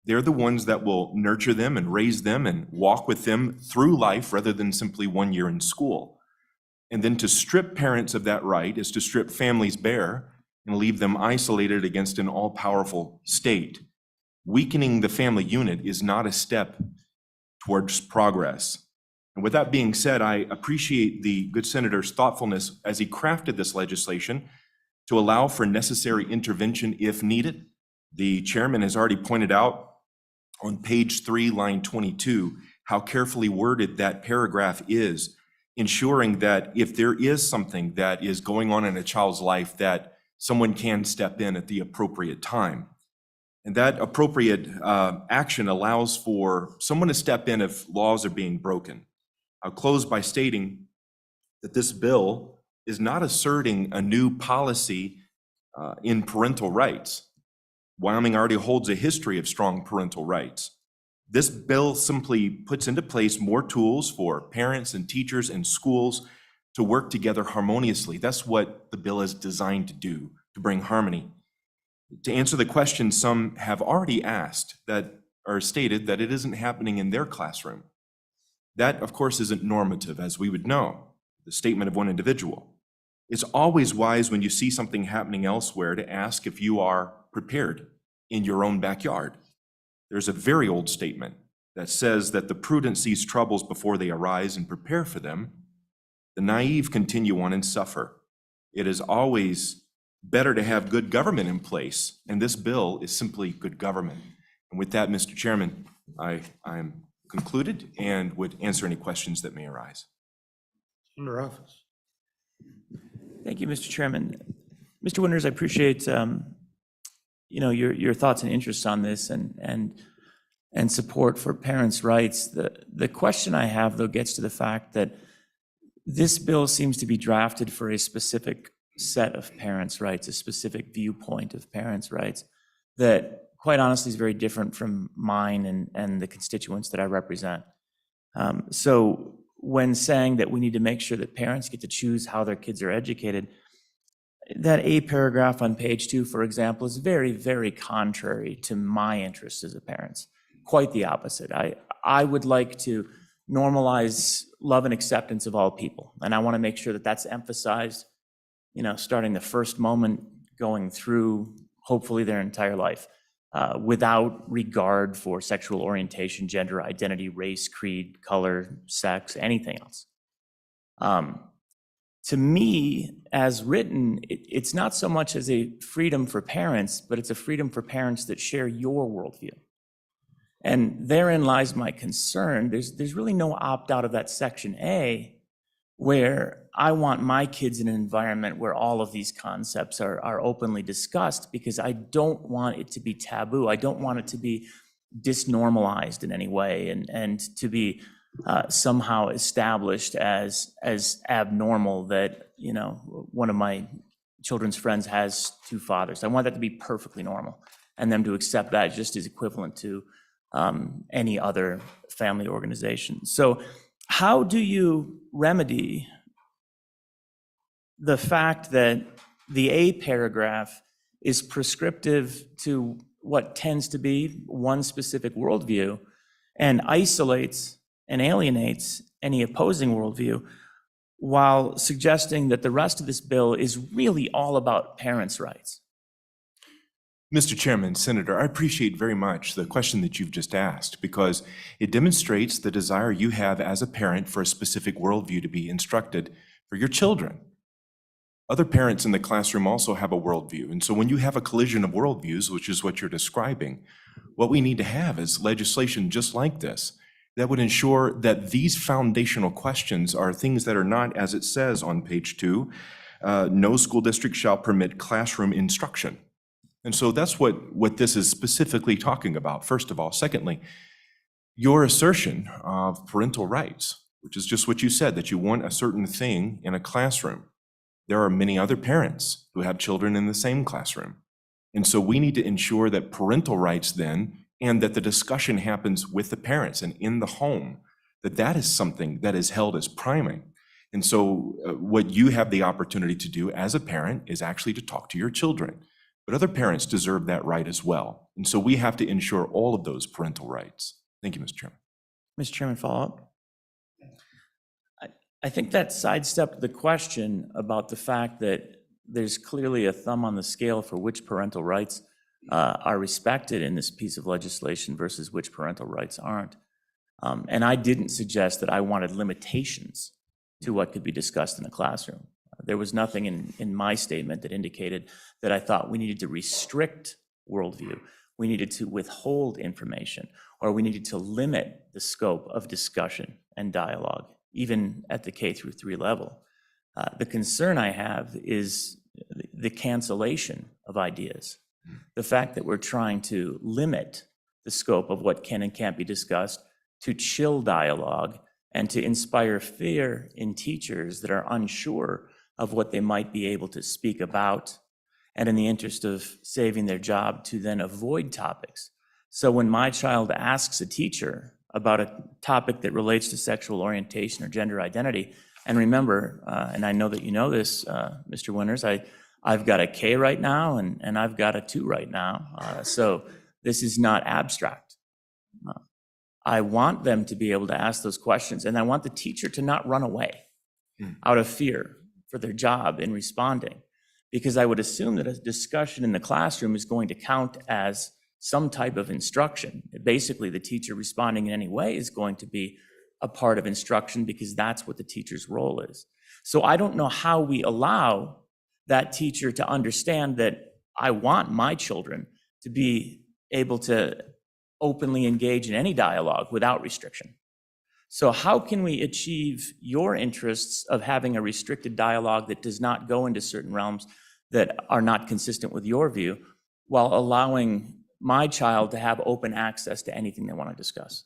They're the ones that will nurture them and raise them and walk with them through life rather than simply 1 year in school. And then to strip parents of that right is to strip families bare and leave them isolated against an all-powerful state. Weakening the family unit is not a step towards progress. And with that being said, I appreciate the good senator's thoughtfulness as he crafted this legislation to allow for necessary intervention if needed. The chairman has already pointed out on page 3, line 22, how carefully worded that paragraph is, ensuring that if there is something that is going on in a child's life, that someone can step in at the appropriate time. And that appropriate action allows for someone to step in if laws are being broken. I'll close by stating that this bill is not asserting a new policy in parental rights. Wyoming already holds a history of strong parental rights. This bill simply puts into place more tools for parents and teachers and schools to work together harmoniously. That's what the bill is designed to do, to bring harmony. To answer the question some have already asked that are stated that it isn't happening in their classroom. That, of course, isn't normative, as we would know, the statement of one individual. It's always wise when you see something happening elsewhere to ask if you are prepared in your own backyard. There's a very old statement that says that the prudent sees troubles before they arise and prepare for them. The naive continue on and suffer. It is always better to have good government in place, and this bill is simply good government. And with that, Mr. Chairman, I'm concluded and would answer any questions that may arise. Senator Office. Thank you, Mr. Chairman. Mr. Winters, I appreciate your thoughts and interests on this and support for parents' rights. The question I have, though, gets to the fact that this bill seems to be drafted for a specific set of parents' rights, a specific viewpoint of parents' rights that, quite honestly, is very different from mine and the constituents that I represent. So when saying that we need to make sure that parents get to choose how their kids are educated, that A paragraph on page 2, for example, is very, very contrary to my interests as a parent. Quite the opposite. I would like to normalize love and acceptance of all people, and I want to make sure that that's emphasized, starting the first moment going through, hopefully, their entire life, without regard for sexual orientation, gender identity, race, creed, color, sex, anything else. To me, as written, it's not so much as a freedom for parents, but it's a freedom for parents that share your worldview. And therein lies my concern. There's really no opt-out of that section A, where I want my kids in an environment where all of these concepts are openly discussed, because I don't want it to be taboo. I don't want it to be disnormalized in any way and to be somehow established as abnormal that, one of my children's friends has 2 fathers. I want that to be perfectly normal and them to accept that just as equivalent to any other family organization. So how do you remedy the fact that the A paragraph is prescriptive to what tends to be one specific worldview and isolates and alienates any opposing worldview, while suggesting that the rest of this bill is really all about parents' rights? Mr. Chairman, Senator, I appreciate very much the question that you've just asked, because it demonstrates the desire you have as a parent for a specific worldview to be instructed for your children. Other parents in the classroom also have a worldview, and so when you have a collision of worldviews, which is what you're describing, what we need to have is legislation just like this that would ensure that these foundational questions are things that are not, as it says on page 2, no school district shall permit classroom instruction. And so that's what this is specifically talking about, first of all. Secondly, your assertion of parental rights, which is just what you said, that you want a certain thing in a classroom. There are many other parents who have children in the same classroom. And so we need to ensure that parental rights then, and that the discussion happens with the parents and in the home, that is something that is held as priming. And so what you have the opportunity to do as a parent is actually to talk to your children. But other parents deserve that right as well. And so we have to ensure all of those parental rights. Thank you, Mr. Chairman. Mr. Chairman, follow up? I think that sidestepped the question about the fact that there's clearly a thumb on the scale for which parental rights are respected in this piece of legislation versus which parental rights aren't. And I didn't suggest that I wanted limitations to what could be discussed in a classroom. There was nothing in my statement that indicated that I thought we needed to restrict worldview, we needed to withhold information, or we needed to limit the scope of discussion and dialogue, even at the K-3 level. The concern I have is the cancellation of ideas, the fact that we're trying to limit the scope of what can and can't be discussed, to chill dialogue, and to inspire fear in teachers that are unsure of what they might be able to speak about, and in the interest of saving their job, to then avoid topics So when my child asks a teacher about a topic that relates to sexual orientation or gender identity, and remember, and I know that you know this, Mr. Winters, I've got a K right now and I've got a 2 right now. So this is not abstract. I want them to be able to ask those questions, and I want the teacher to not run away out of fear for their job in responding, because I would assume that a discussion in the classroom is going to count as some type of instruction. Basically, the teacher responding in any way is going to be a part of instruction, because that's what the teacher's role is. So I don't know how we allow that teacher to understand that I want my children to be able to openly engage in any dialogue without restriction. So how can we achieve your interests of having a restricted dialogue that does not go into certain realms that are not consistent with your view, while allowing my child to have open access to anything they want to discuss?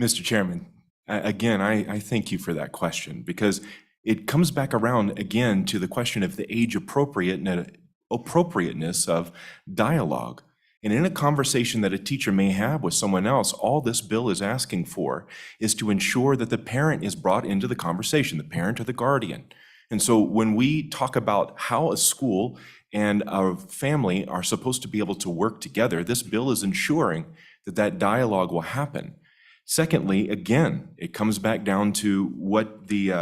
Mr. Chairman, again, I thank you for that question, because it comes back around again to the question of the age appropriateness of dialogue. And in a conversation that a teacher may have with someone else, all this bill is asking for is to ensure that the parent is brought into the conversation, the parent or the guardian. And so when we talk about how a school and a family are supposed to be able to work together, this bill is ensuring that that dialogue will happen. Secondly, again, it comes back down to what the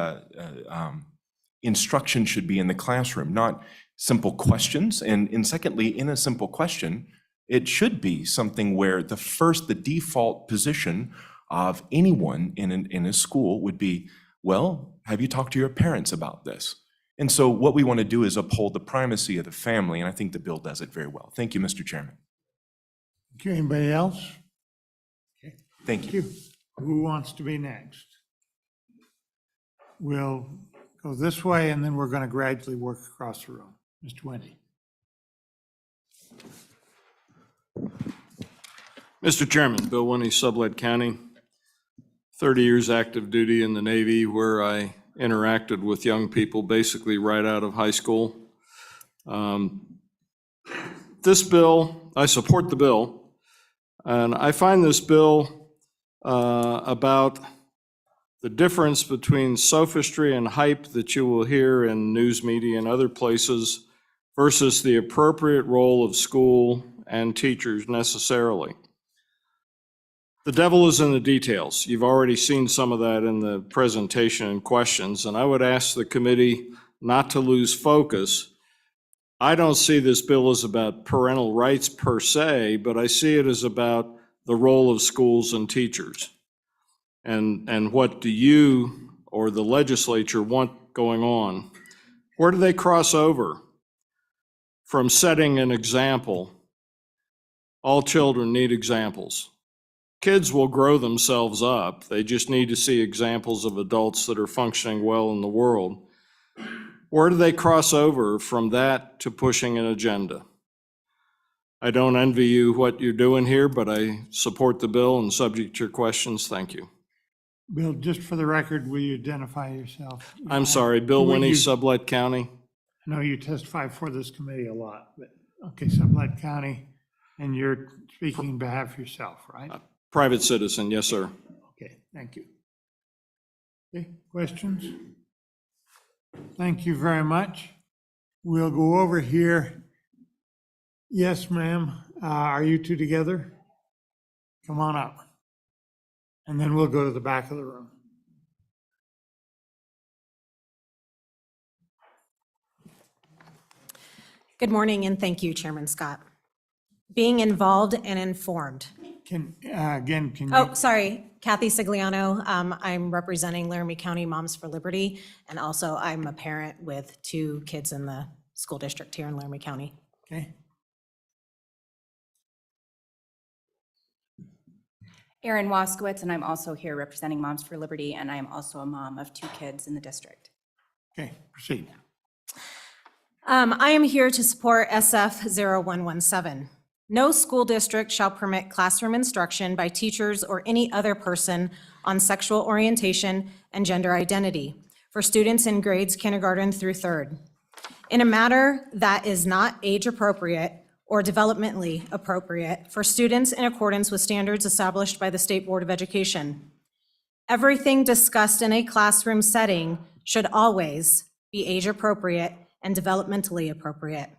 instruction should be in the classroom, not simple questions. And secondly, in a simple question, it should be something where the default position of anyone in a school would be, well, have you talked to your parents about this? And so what we want to do is uphold the primacy of the family, and I think the bill does it very well. Thank you, Mr. Chairman. Okay, anybody else? Thank you. Who wants to be next? We'll go this way, and then we're going to gradually work across the room. Mr. Wendy. Mr. Chairman, Bill Winnie, Sublette County, 30 years active duty in the Navy, where I interacted with young people basically right out of high school. This bill, I support the bill, and I find this bill about the difference between sophistry and hype that you will hear in news media and other places versus the appropriate role of school and teachers necessarily. The devil is in the details. You've already seen some of that in the presentation and questions, and I would ask the committee not to lose focus. I don't see this bill as about parental rights per se, but I see it as about the role of schools and teachers. And what do you or the legislature want going on? Where do they cross over from setting an example? All children need examples. Kids will grow themselves up. They just need to see examples of adults that are functioning well in the world. Where do they cross over from that to pushing an agenda? I don't envy you what you're doing here, but I support the bill, and subject to your questions, thank you. Bill, just for the record, will you identify yourself? I'm sorry, Bill Will Winnie, you- Sublette County. I know you testify for this committee a lot, but, okay, Sublette County, and you're speaking on behalf of yourself, right? Private citizen, yes, sir. Okay, thank you. Okay, questions? Thank you very much. We'll go over here. Yes, ma'am. Are you two together? Come on up. And then we'll go to the back of the room. Good morning, and thank you, Chairman Scott. Being involved and informed. Can you? Oh, sorry, Kathy Sigliano. I'm representing Laramie County Moms for Liberty, and also I'm a parent with 2 kids in the school district here in Laramie County. Okay. Erin Waskowitz, and I'm also here representing Moms for Liberty, and I am also a mom of 2 kids in the district. Okay, proceed. I am here to support SF 0117. No school district shall permit classroom instruction by teachers or any other person on sexual orientation and gender identity for students in grades kindergarten through 3rd. In a matter that is not age appropriate or developmentally appropriate for students in accordance with standards established by the State Board of Education. Everything discussed in a classroom setting should always be age-appropriate and developmentally appropriate.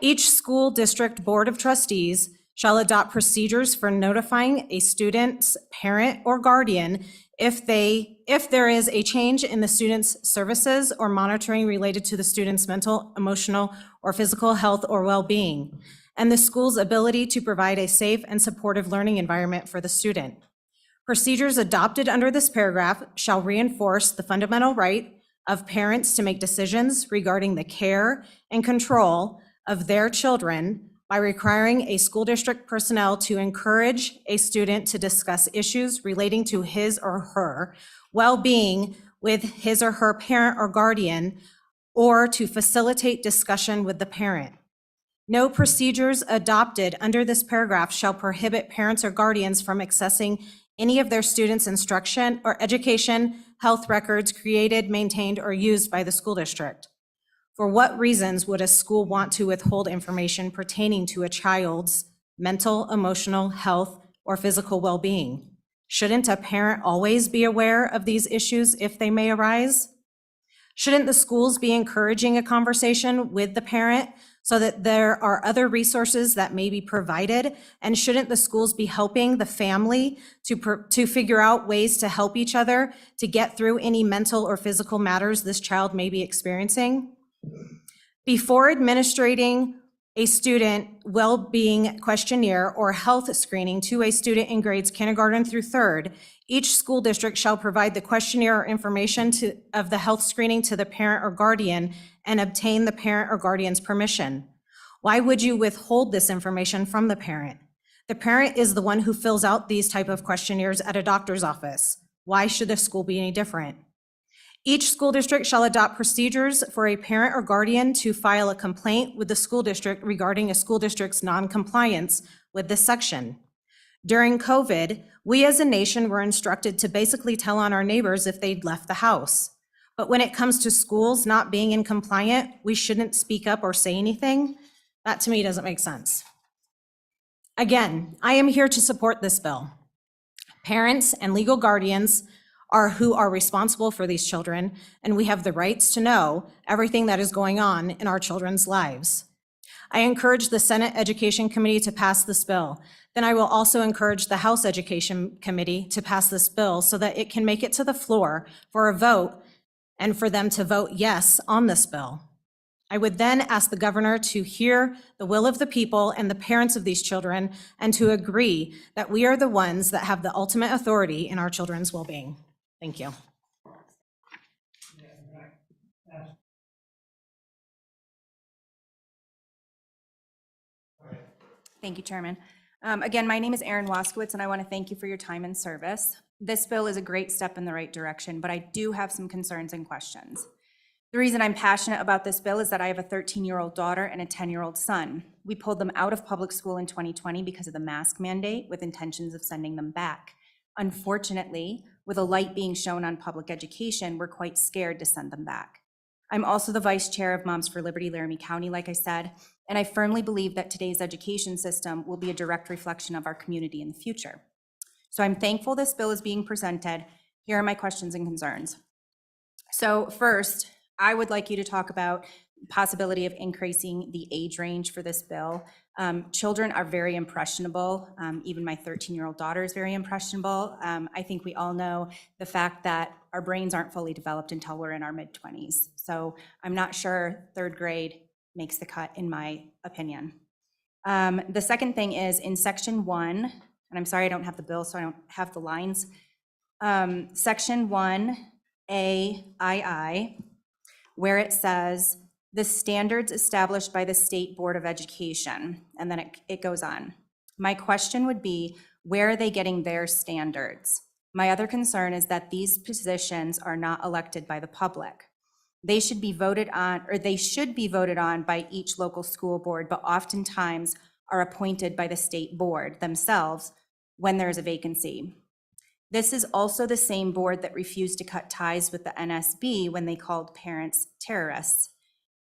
Each school district board of trustees shall adopt procedures for notifying a student's parent or guardian if there is a change in the student's services or monitoring related to the student's mental, emotional, or physical health or well-being, and the school's ability to provide a safe and supportive learning environment for the student. Procedures adopted under this paragraph shall reinforce the fundamental right of parents to make decisions regarding the care and control of their children by requiring a school district personnel to encourage a student to discuss issues relating to his or her well-being with his or her parent or guardian, or to facilitate discussion with the parent. No procedures adopted under this paragraph shall prohibit parents or guardians from accessing any of their students' instruction or education, health records created, maintained, or used by the school district. For what reasons would a school want to withhold information pertaining to a child's mental, emotional, health, or physical well-being? Shouldn't a parent always be aware of these issues if they may arise? Shouldn't the schools be encouraging a conversation with the parent so that there are other resources that may be provided? And shouldn't the schools be helping the family to figure out ways to help each other to get through any mental or physical matters this child may be experiencing? Before administering a student well-being questionnaire or health screening to a student in grades kindergarten through third, each school district shall provide the questionnaire or information of the health screening to the parent or guardian and obtain the parent or guardian's permission. Why would you withhold this information from the parent? The parent is the one who fills out these type of questionnaires at a doctor's office. Why should the school be any different? Each school district shall adopt procedures for a parent or guardian to file a complaint with the school district regarding a school district's non-compliance with this section. During COVID, we as a nation were instructed to basically tell on our neighbors if they'd left the house. But when it comes to schools not being in compliant, we shouldn't speak up or say anything. That to me doesn't make sense. Again, I am here to support this bill. Parents and legal guardians are who are responsible for these children, and we have the rights to know everything that is going on in our children's lives. I encourage the Senate Education Committee to pass this bill. Then I will also encourage the House Education Committee to pass this bill so that it can make it to the floor for a vote and for them to vote yes on this bill. I would then ask the governor to hear the will of the people and the parents of these children and to agree that we are the ones that have the ultimate authority in our children's well-being. Thank you. Thank you, Chairman. Again, my name is Erin Waskowitz, and I want to thank you for your time and service. This bill is a great step in the right direction, but I do have some concerns and questions. The reason I'm passionate about this bill is that I have a 13-year-old daughter and a 10-year-old son. We pulled them out of public school in 2020 because of the mask mandate with intentions of sending them back. Unfortunately, with a light being shown on public education, we're quite scared to send them back. I'm also the vice chair of Moms for Liberty Laramie County, like I said, and I firmly believe that today's education system will be a direct reflection of our community in the future. So I'm thankful this bill is being presented. Here are my questions and concerns. So first, I would like you to talk about the possibility of increasing the age range for this bill. Children are very impressionable. Even my 13-year-old daughter is very impressionable. I think we all know the fact that our brains aren't fully developed until we're in our mid-20s. So I'm not sure third grade makes the cut, in my opinion. The second thing is in section 1, and I'm sorry I don't have the bill, so I don't have the lines. Section 1A(ii), where it says, the standards established by the State Board of Education, and then it goes on. My question would be, where are they getting their standards? My other concern is that these positions are not elected by the public. They should be voted on, or they should be voted on by each local school board, but oftentimes are appointed by the state board themselves when there's a vacancy. This is also the same board that refused to cut ties with the NSB when they called parents terrorists.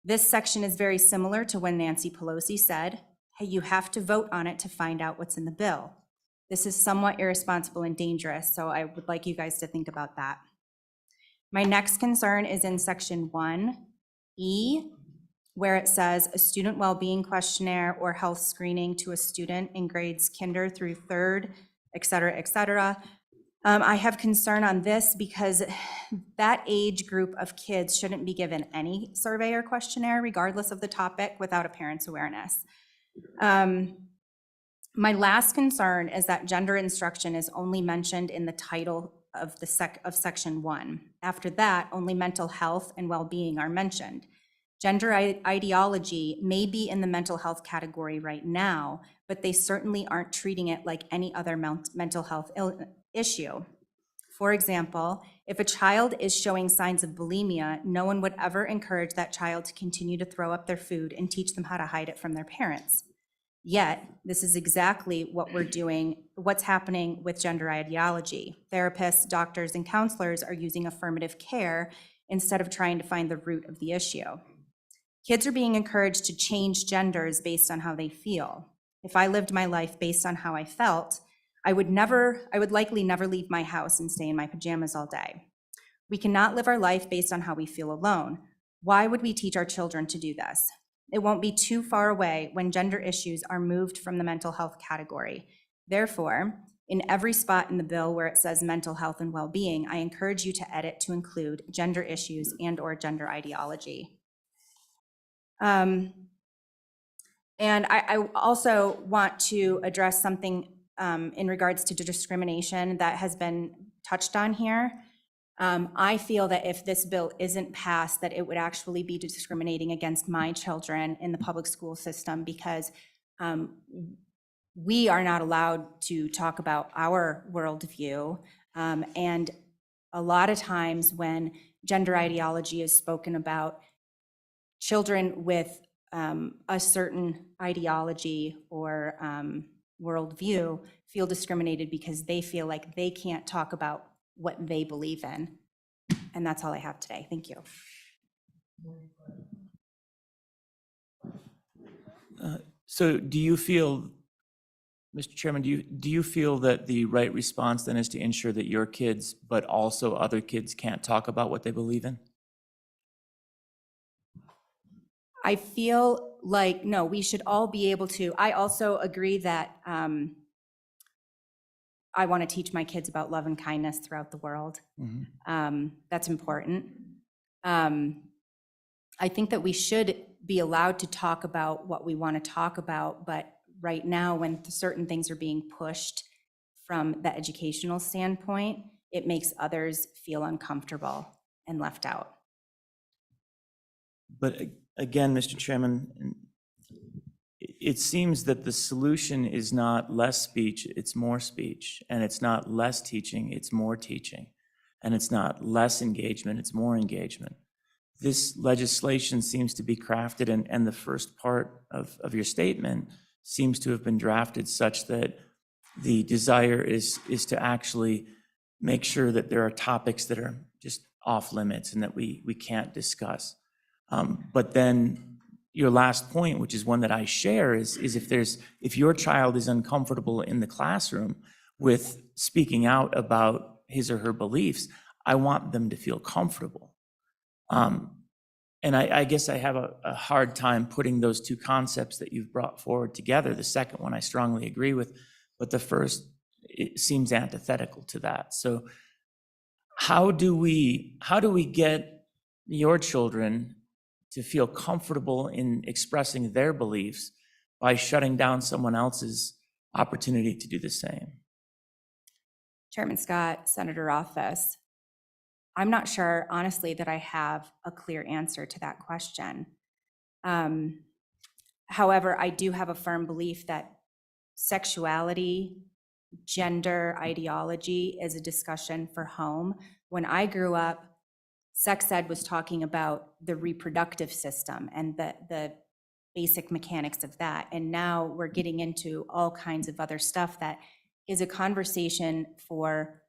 This section is very similar to when Nancy Pelosi said, Hey, you have to vote on it to find out what's in the bill. This is somewhat irresponsible and dangerous, so I would like you guys to think about that. My next concern is in section 1E, where it says a student well-being questionnaire or health screening to a student in grades kinder through third, et cetera, et cetera. I have concern on this because that age group of kids shouldn't be given any survey or questionnaire, regardless of the topic, without a parent's awareness. My last concern is that gender instruction is only mentioned in the title of section 1. After that, only mental health and well-being are mentioned. Gender ideology may be in the mental health category right now, but they certainly aren't treating it like any other mental health issue. For example, if a child is showing signs of bulimia, no one would ever encourage that child to continue to throw up their food and teach them how to hide it from their parents. Yet, this is exactly what we're doing, what's happening with gender ideology. Therapists, doctors, and counselors are using affirmative care instead of trying to find the root of the issue. Kids are being encouraged to change genders based on how they feel. If I lived my life based on how I felt, I would likely never leave my house and stay in my pajamas all day. We cannot live our life based on how we feel alone. Why would we teach our children to do this? It won't be too far away when gender issues are moved from the mental health category. Therefore, in every spot in the bill where it says mental health and well-being, I encourage you to edit to include gender issues and/or gender ideology. And I also want to address something in regards to discrimination that has been touched on here. I feel that if this bill isn't passed, that it would actually be discriminating against my children in the public school system because we are not allowed to talk about our worldview. And a lot of times when gender ideology is spoken about, children with a certain ideology or worldview feel discriminated because they feel like they can't talk about what they believe in. And that's all I have today. Thank you. So do you feel, Mr. Chairman, do you feel that the right response then is to ensure that your kids, but also other kids, can't talk about what they believe in? I feel like, no, we should all be able to. I also agree that I want to teach my kids about love and kindness throughout the world. That's important. I think that we should be allowed to talk about what we want to talk about, but right now, when certain things are being pushed from the educational standpoint, it makes others feel uncomfortable and left out. But again, Mr. Chairman, it seems that the solution is not less speech, it's more speech. And it's not less teaching, it's more teaching. And it's not less engagement, it's more engagement. This legislation seems to be crafted, and the first part of your statement seems to have been drafted such that the desire is to actually make sure that there are topics that are just off limits and that we can't discuss. But then your last point, which is one that I share, is if your child is uncomfortable in the classroom with speaking out about his or her beliefs, I want them to feel comfortable. And I guess I have a hard time putting those two concepts that you've brought forward together. The second one I strongly agree with, but the first, it seems antithetical to that. So how do we get your children to feel comfortable in expressing their beliefs by shutting down someone else's opportunity to do the same? Chairman Scott, Senator Rothfuss, I'm not sure, honestly, that I have a clear answer to that question. However, I do have a firm belief that sexuality, gender ideology is a discussion for home. When I grew up, sex ed was talking about the reproductive system and the basic mechanics of that. And now we're getting into all kinds of other stuff that is a conversation for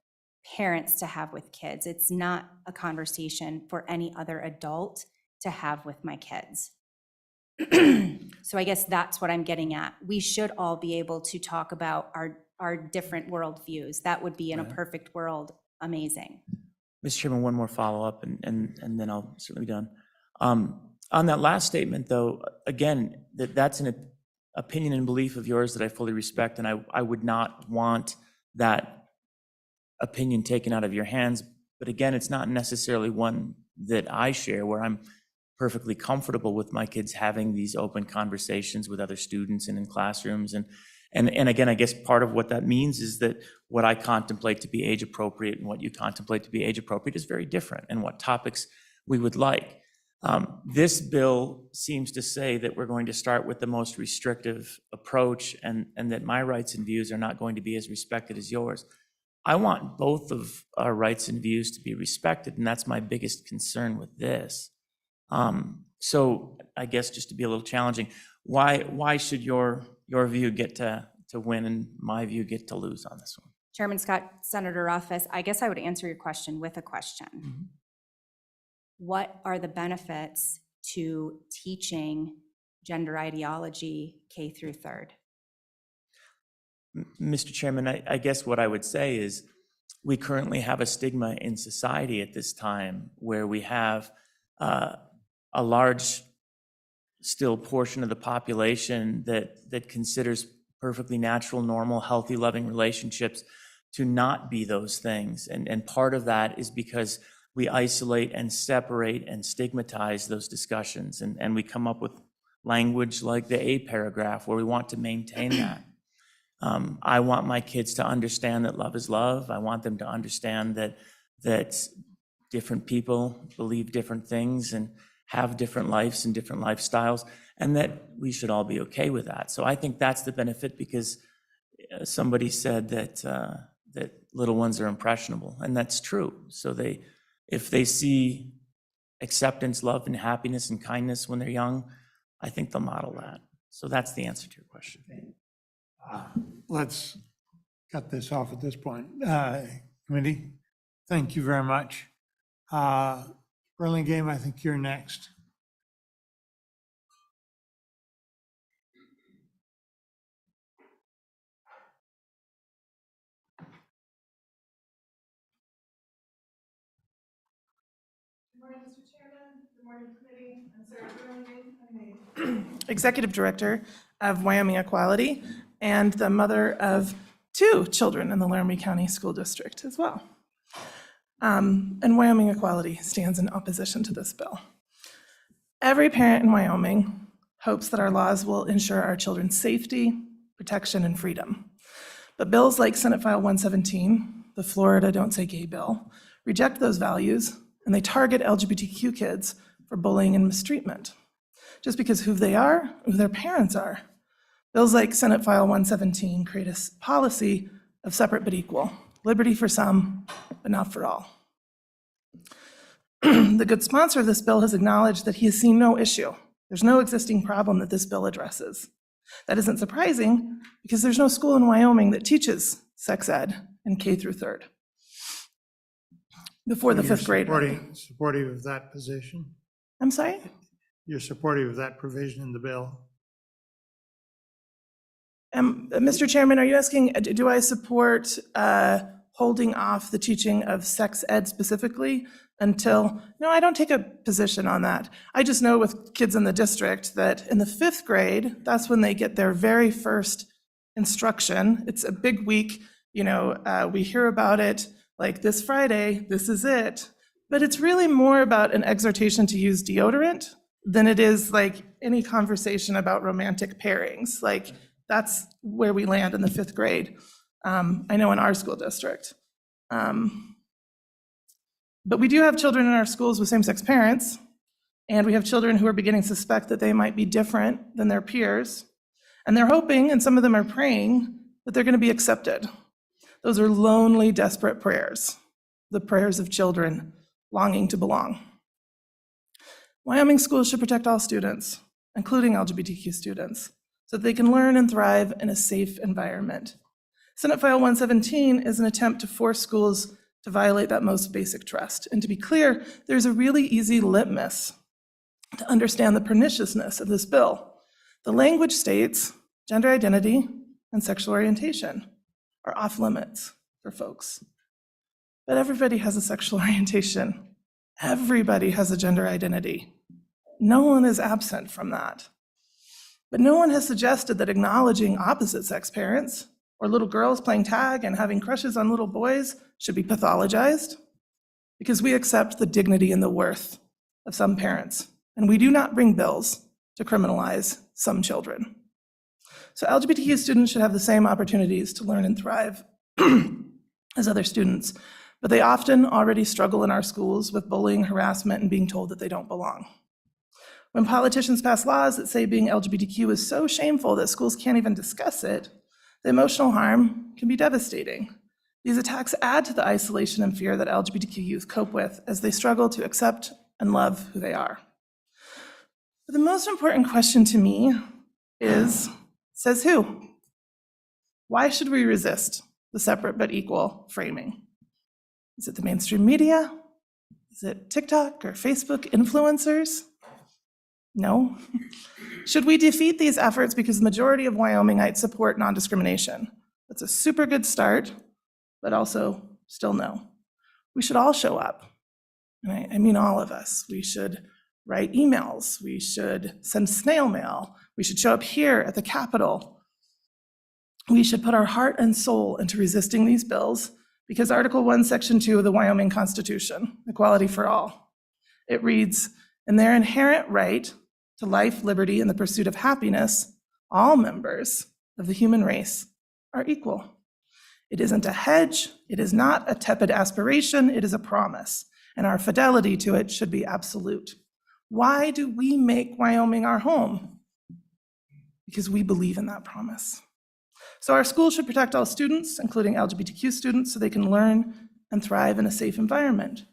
parents to have with kids. It's not a conversation for any other adult to have with my kids. So I guess that's what I'm getting at. We should all be able to talk about our different worldviews. That would be, in a perfect world, amazing. Mr. Chairman, one more follow-up, and then I'll certainly be done. On that last statement, though, again, that's an opinion and belief of yours that I fully respect, and I would not want that opinion taken out of your hands. But again, it's not necessarily one that I share, where I'm perfectly comfortable with my kids having these open conversations with other students and in classrooms. And again, I guess part of what that means is that what I contemplate to be age appropriate and what you contemplate to be age appropriate is very different, and what topics we would like. This bill seems to say that we're going to start with the most restrictive approach, and that my rights and views are not going to be as respected as yours. I want both of our rights and views to be respected, and that's my biggest concern with this. So I guess just to be a little challenging, why should your view get to win and my view get to lose on this one? Chairman Scott, Senator Rothfuss, I guess I would answer your question with a question. Mm-hmm. What are the benefits to teaching gender ideology K through third? Mr. Chairman, I guess what I would say is we currently have a stigma in society at this time where we have a large still portion of the population that considers perfectly natural, normal, healthy, loving relationships to not be those things. And part of that is because we isolate and separate and stigmatize those discussions. And we come up with language like the A paragraph where we want to maintain that. I want my kids to understand that love is love. I want them to understand that different people believe different things and have different lives and different lifestyles, and that we should all be okay with that. So I think that's the benefit, because somebody said that little ones are impressionable, and that's true. So if they see acceptance, love, and happiness and kindness when they're young, I think they'll model that. So that's the answer to your question. Let's cut this off at this point. Committee, thank you very much. Burlingame, I think you're next. Good morning, Mr. Chairman. Good morning, committee. I'm Sarah Burlingame. I'm the Executive Director of Wyoming Equality and the mother of 2 children in the Laramie County School District as well. And Wyoming Equality stands in opposition to this bill. Every parent in Wyoming hopes that our laws will ensure our children's safety, protection, and freedom. But bills like Senate File 117, the Florida Don't Say Gay bill, reject those values, and they target LGBTQ kids for bullying and mistreatment, just because who they are, who their parents are. Bills like Senate File 117 create a policy of separate but equal, liberty for some, but not for all. The good sponsor of this bill has acknowledged that he has seen no issue. There's no existing problem that this bill addresses. That isn't surprising, because there's no school in Wyoming that teaches sex ed in K through third before the 5th grade. Supportive of that position? I'm sorry? You're supportive of that provision in the bill? Mr. Chairman, are you asking, do I support holding off the teaching of sex ed specifically until, no, I don't take a position on that. I just know with kids in the district that in the 5th grade, that's when they get their very first instruction. It's a big week, we hear about it like this Friday, this is it. But it's really more about an exhortation to use deodorant than it is like any conversation about romantic pairings. Like, that's where we land in the 5th grade. I know in our school district. But we do have children in our schools with same-sex parents, and we have children who are beginning to suspect that they might be different than their peers. And they're hoping, and some of them are praying, that they're going to be accepted. Those are lonely, desperate prayers, the prayers of children longing to belong. Wyoming schools should protect all students, including LGBTQ students, so that they can learn and thrive in a safe environment. Senate File 117 is an attempt to force schools to violate that most basic trust. And to be clear, there's a really easy litmus to understand the perniciousness of this bill. The language states gender identity and sexual orientation are off limits for folks. But everybody has a sexual orientation. Everybody has a gender identity. No one is absent from that. But no one has suggested that acknowledging opposite-sex parents or little girls playing tag and having crushes on little boys should be pathologized, because we accept the dignity and the worth of some parents, and we do not bring bills to criminalize some children. So LGBTQ students should have the same opportunities to learn and thrive as other students, but they often already struggle in our schools with bullying, harassment, and being told that they don't belong. When politicians pass laws that say being LGBTQ is so shameful that schools can't even discuss it, the emotional harm can be devastating. These attacks add to the isolation and fear that LGBTQ youth cope with as they struggle to accept and love who they are. But the most important question to me is, says who? Why should we resist the separate but equal framing? Is it the mainstream media? Is it TikTok or Facebook influencers? No. Should we defeat these efforts because the majority of Wyomingites support non-discrimination? That's a super good start, but also still no. We should all show up. And I mean all of us. We should write emails. We should send snail mail. We should show up here at the Capitol. We should put our heart and soul into resisting these bills because Article 1, Section 2 of the Wyoming Constitution, equality for all, it reads, "In their inherent right to life, liberty, and the pursuit of happiness, all members of the human race are equal." It isn't a hedge, it is not a tepid aspiration, it is a promise, and our fidelity to it should be absolute. Why do we make Wyoming our home? Because we believe in that promise. So our schools should protect all students, including LGBTQ students, so they can learn and thrive in a safe environment.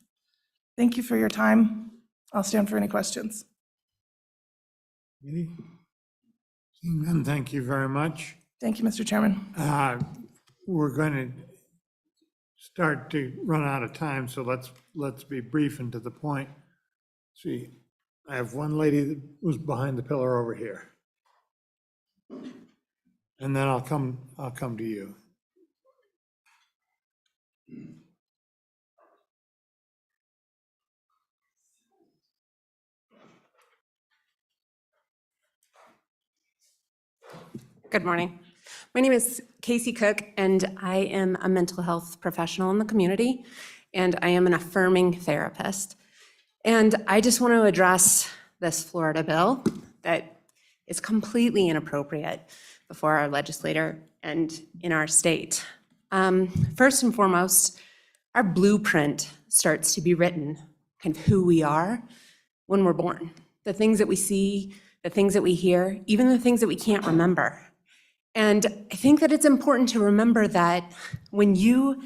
Thank you for your time. I'll stand for any questions. Seeing none, thank you very much. Thank you, Mr. Chairman. We're going to start to run out of time, so let's be brief and to the point. See, I have one lady that was behind the pillar over here. And then I'll come to you. Good morning. My name is Casey Cook, and I am a mental health professional in the community, and I am an affirming therapist. And I just want to address this Florida bill that is completely inappropriate before our legislator and in our state. First and foremost, our blueprint starts to be written, kind of who we are when we're born. The things that we see, the things that we hear, even the things that we can't remember. And I think that it's important to remember that when you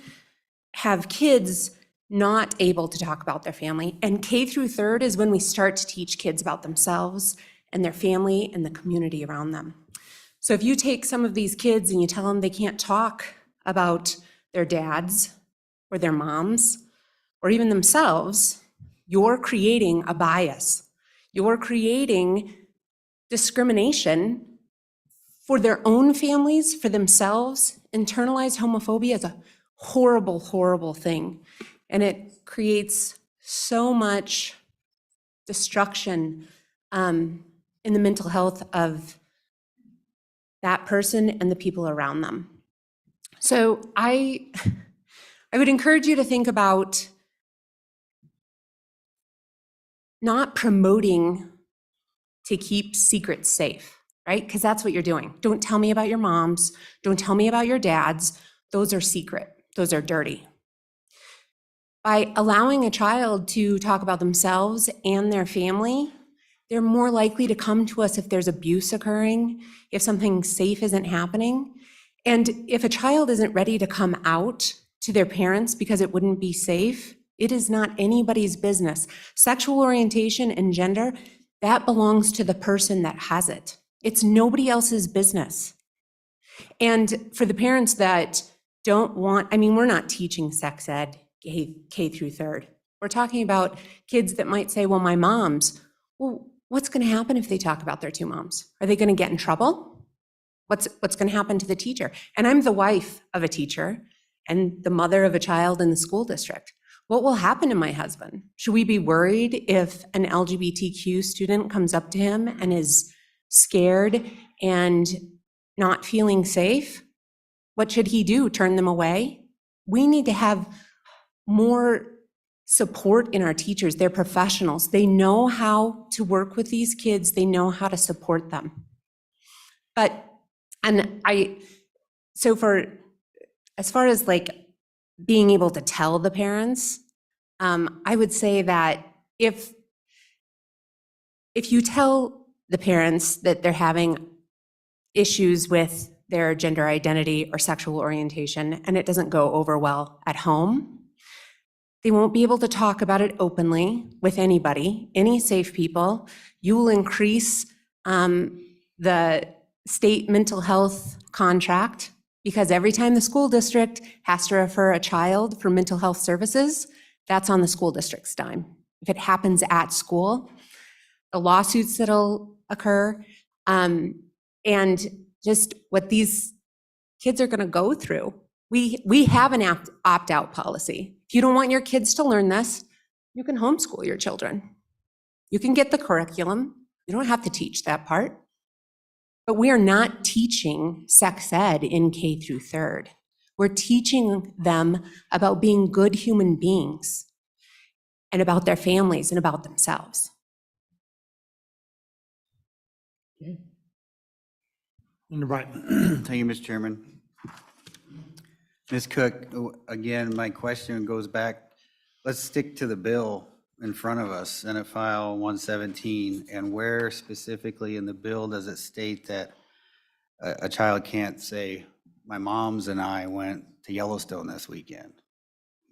have kids not able to talk about their family, and K through third is when we start to teach kids about themselves and their family and the community around them. So if you take some of these kids and you tell them they can't talk about their dads or their moms or even themselves, you're creating a bias. You're creating discrimination for their own families, for themselves. Internalized homophobia is a horrible, horrible thing. And it creates so much destruction in the mental health of that person and the people around them. So I would encourage you to think about not promoting to keep secrets safe, right? Because that's what you're doing. Don't tell me about your moms. Don't tell me about your dads. Those are secret. Those are dirty. By allowing a child to talk about themselves and their family, they're more likely to come to us if there's abuse occurring, if something safe isn't happening. And if a child isn't ready to come out to their parents because it wouldn't be safe, it is not anybody's business. Sexual orientation and gender, that belongs to the person that has it. It's nobody else's business. And for the parents that don't want, I mean, we're not teaching sex ed K through third. We're talking about kids that might say, well, my mom's, well, what's going to happen if they talk about their two moms? Are they going to get in trouble? What's going to happen to the teacher? And I'm the wife of a teacher and the mother of a child in the school district. What will happen to my husband? Should we be worried if an LGBTQ student comes up to him and is scared and not feeling safe? What should he do? Turn them away? We need to have more support in our teachers. They're professionals. They know how to work with these kids. They know how to support them. As far as like being able to tell the parents, I would say that if you tell the parents that they're having issues with their gender identity or sexual orientation and it doesn't go over well at home, they won't be able to talk about it openly with anybody, any safe people. You will increase the state mental health contract because every time the school district has to refer a child for mental health services, that's on the school district's dime. If it happens at school, the lawsuits that'll occur, and just what these kids are gonna go through. We have an opt-out policy. If you don't want your kids to learn this, you can homeschool your children. You can get the curriculum. You don't have to teach that part. But we are not teaching sex ed in K through 3rd. We're teaching them about being good human beings and about their families and about themselves. Brightman. Thank you, Mr. Chairman. Ms. Cook, again, my question goes back, let's stick to the bill in front of us, Senate File 117, and where specifically in the bill does it state that a child can't say, my mom's and I went to Yellowstone this weekend.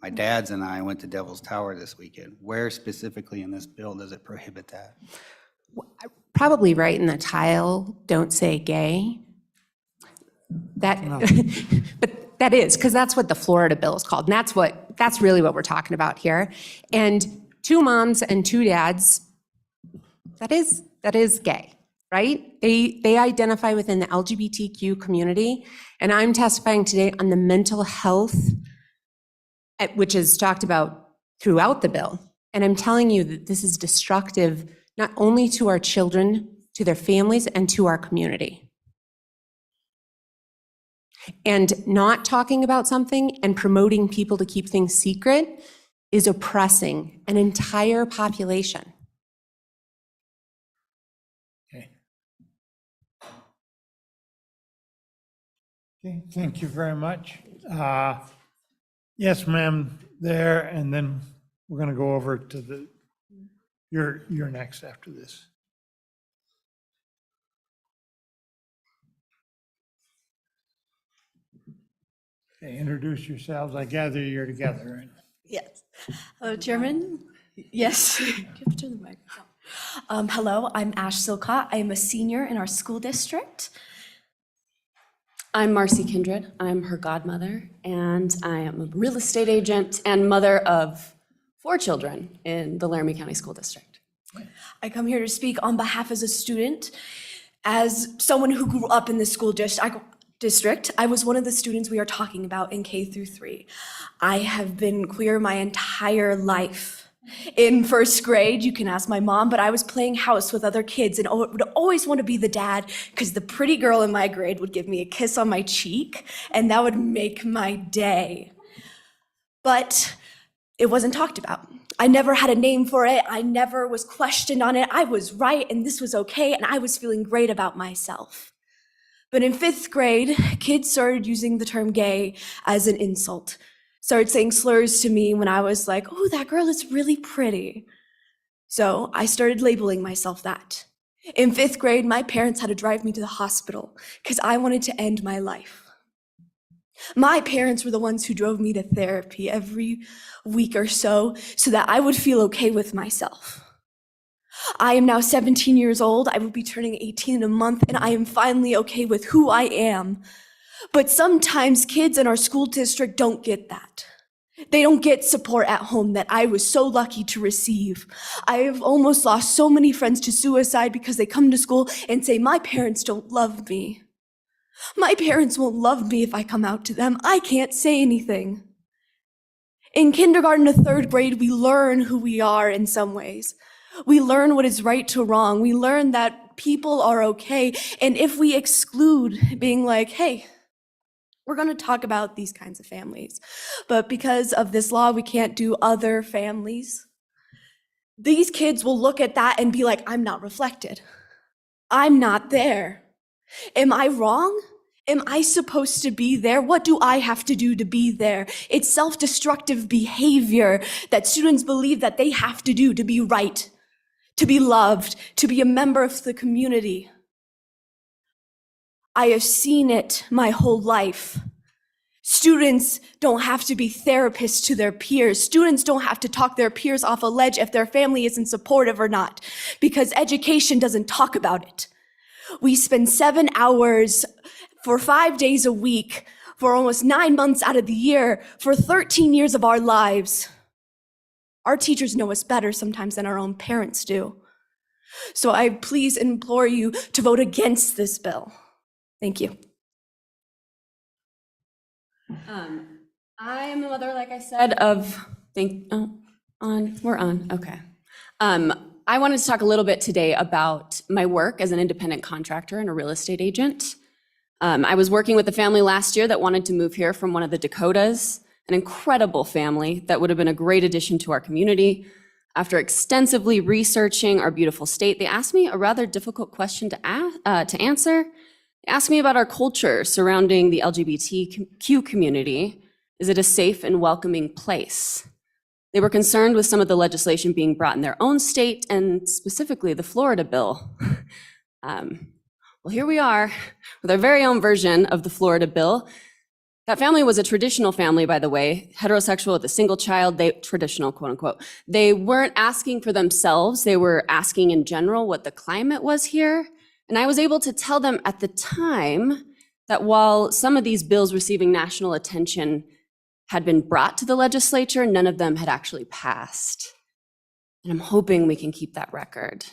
My dad's and I went to Devil's Tower this weekend. Where specifically in this bill does it prohibit that? Probably right in the tile, don't say gay. But that is, because that's what the Florida bill is called. And that's really what we're talking about here. And two moms and two dads, that is gay, right? They identify within the LGBTQ community. And I'm testifying today on the mental health, which is talked about throughout the bill. And I'm telling you that this is destructive, not only to our children, to their families, and to our community. And not talking about something and promoting people to keep things secret is oppressing an entire population. Okay, thank you very much. Yes, ma'am, there, and then we're going to go over to you're next after this. Okay, introduce yourselves. I gather you're together, right? Yes. Hello, Chairman. Yes. You have to turn the microphone. Hello, I'm Ash Silcott. I am a senior in our school district. I'm Marcy Kindred. I'm her godmother, and I am a real estate agent and mother of 4 children in the Laramie County School District. I come here to speak on behalf as a student. As someone who grew up in the school district, I was one of the students we are talking about in K through 3. I have been queer my entire life. In 1st grade, you can ask my mom, but I was playing house with other kids and would always want to be the dad because the pretty girl in my grade would give me a kiss on my cheek, and that would make my day. But it wasn't talked about. I never had a name for it. I never was questioned on it. I was right, and this was okay, and I was feeling great about myself. But in 5th grade, kids started using the term gay as an insult. Started saying slurs to me when I was like, oh, that girl is really pretty. So I started labeling myself that. In 5th grade, my parents had to drive me to the hospital because I wanted to end my life. My parents were the ones who drove me to therapy every week or so that I would feel okay with myself. I am now 17 years old. I will be turning 18 in a month, and I am finally okay with who I am. But sometimes kids in our school district don't get that. They don't get support at home that I was so lucky to receive. I have almost lost so many friends to suicide because they come to school and say, my parents don't love me. My parents won't love me if I come out to them. I can't say anything. In kindergarten to third grade, we learn who we are in some ways. We learn what is right to wrong. We learn that people are okay. And if we exclude being like, hey, we're going to talk about these kinds of families, but because of this law, we can't do other families, these kids will look at that and be like, I'm not reflected. I'm not there. Am I wrong? Am I supposed to be there? What do I have to do to be there? It's self-destructive behavior that students believe that they have to do to be right, to be loved, to be a member of the community. I have seen it my whole life. Students don't have to be therapists to their peers. Students don't have to talk their peers off a ledge if their family isn't supportive or not, because education doesn't talk about it. We spend 7 hours for 5 days a week, for almost 9 months out of the year, for 13 years of our lives. Our teachers know us better sometimes than our own parents do. So I please implore you to vote against this bill. Thank you. I am a mother, like I said, we're on, okay. I wanted to talk a little bit today about my work as an independent contractor and a real estate agent. I was working with a family last year that wanted to move here from one of the Dakotas, an incredible family that would have been a great addition to our community. After extensively researching our beautiful state, they asked me a rather difficult question to answer. They asked me about our culture surrounding the LGBTQ community. Is it a safe and welcoming place? They were concerned with some of the legislation being brought in their own state, and specifically the Florida bill. Well, here we are with our very own version of the Florida bill. That family was a traditional family, by the way, heterosexual with a single child, traditional, quote unquote. They weren't asking for themselves, they were asking in general what the climate was here. And I was able to tell them at the time that while some of these bills receiving national attention had been brought to the legislature, none of them had actually passed. And I'm hoping we can keep that record.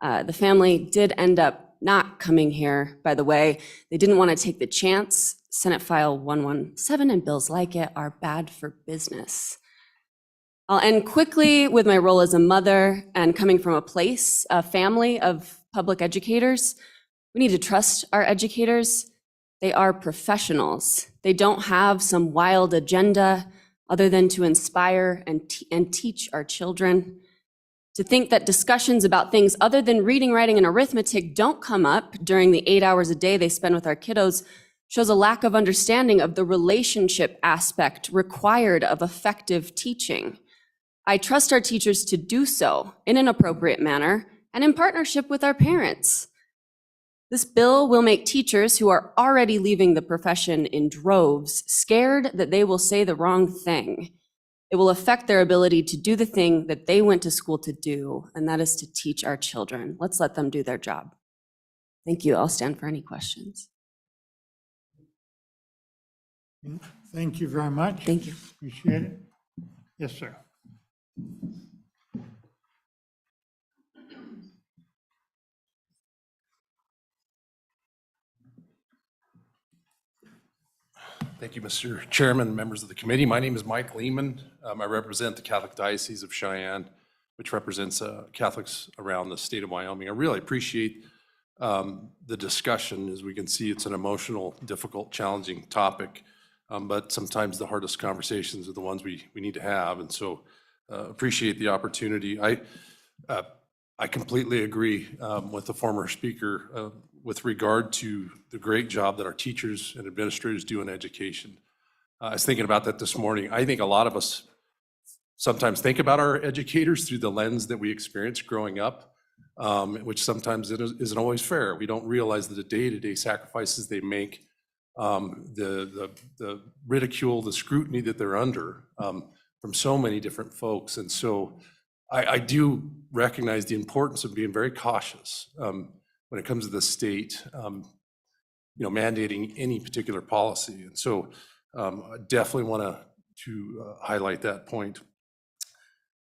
The family did end up not coming here, by the way. They didn't want to take the chance. Senate File 117 and bills like it are bad for business. I'll end quickly with my role as a mother and coming from a family of public educators. We need to trust our educators. They are professionals. They don't have some wild agenda other than to inspire and teach our children. To think that discussions about things other than reading, writing, and arithmetic don't come up during the 8 hours a day they spend with our kiddos shows a lack of understanding of the relationship aspect required of effective teaching. I trust our teachers to do so in an appropriate manner and in partnership with our parents. This bill will make teachers who are already leaving the profession in droves scared that they will say the wrong thing. It will affect their ability to do the thing that they went to school to do, and that is to teach our children. Let's let them do their job. Thank you. I'll stand for any questions. Thank you very much. Thank you. Appreciate it. Yes, sir. Thank you, Mr. Chairman, members of the committee. My name is Mike Lehman. I represent the Catholic Diocese of Cheyenne, which represents Catholics around the state of Wyoming. I really appreciate the discussion. As we can see, it's an emotional, difficult, challenging topic, but sometimes the hardest conversations are the ones we need to have. And so appreciate the opportunity. I completely agree with the former speaker with regard to the great job that our teachers and administrators do in education. I was thinking about that this morning. I think a lot of us sometimes think about our educators through the lens that we experienced growing up, which sometimes isn't always fair. We don't realize that the day-to-day sacrifices they make, the ridicule, the scrutiny that they're under from so many different folks. And so I do recognize the importance of being very cautious when it comes to the state, mandating any particular policy. And so I definitely want highlight that point.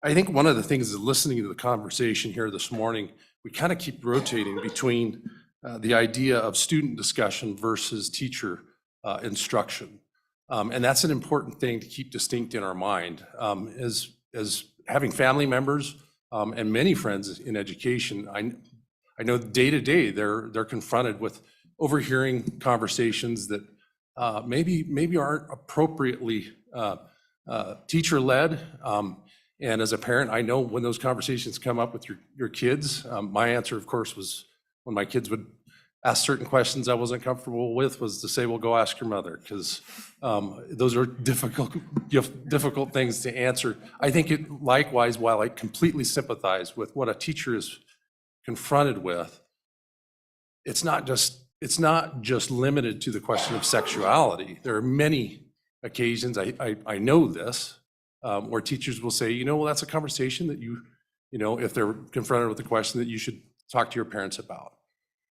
I think one of the things is listening to the conversation here this morning, we kind of keep rotating between the idea of student discussion versus teacher instruction. And that's an important thing to keep distinct in our mind. As having family members and many friends in education, I know day to day they're confronted with overhearing conversations that maybe aren't appropriately teacher-led. And as a parent, I know when those conversations come up with your kids, my answer, of course, was when my kids would ask certain questions I wasn't comfortable with, was to say, well, go ask your mother, because those are difficult things to answer. I think it likewise, while I completely sympathize with what a teacher is confronted with, it's not just limited to the question of sexuality. There are many occasions, I know this, where teachers will say, well, that's a conversation that if they're confronted with the question, that you should talk to your parents about.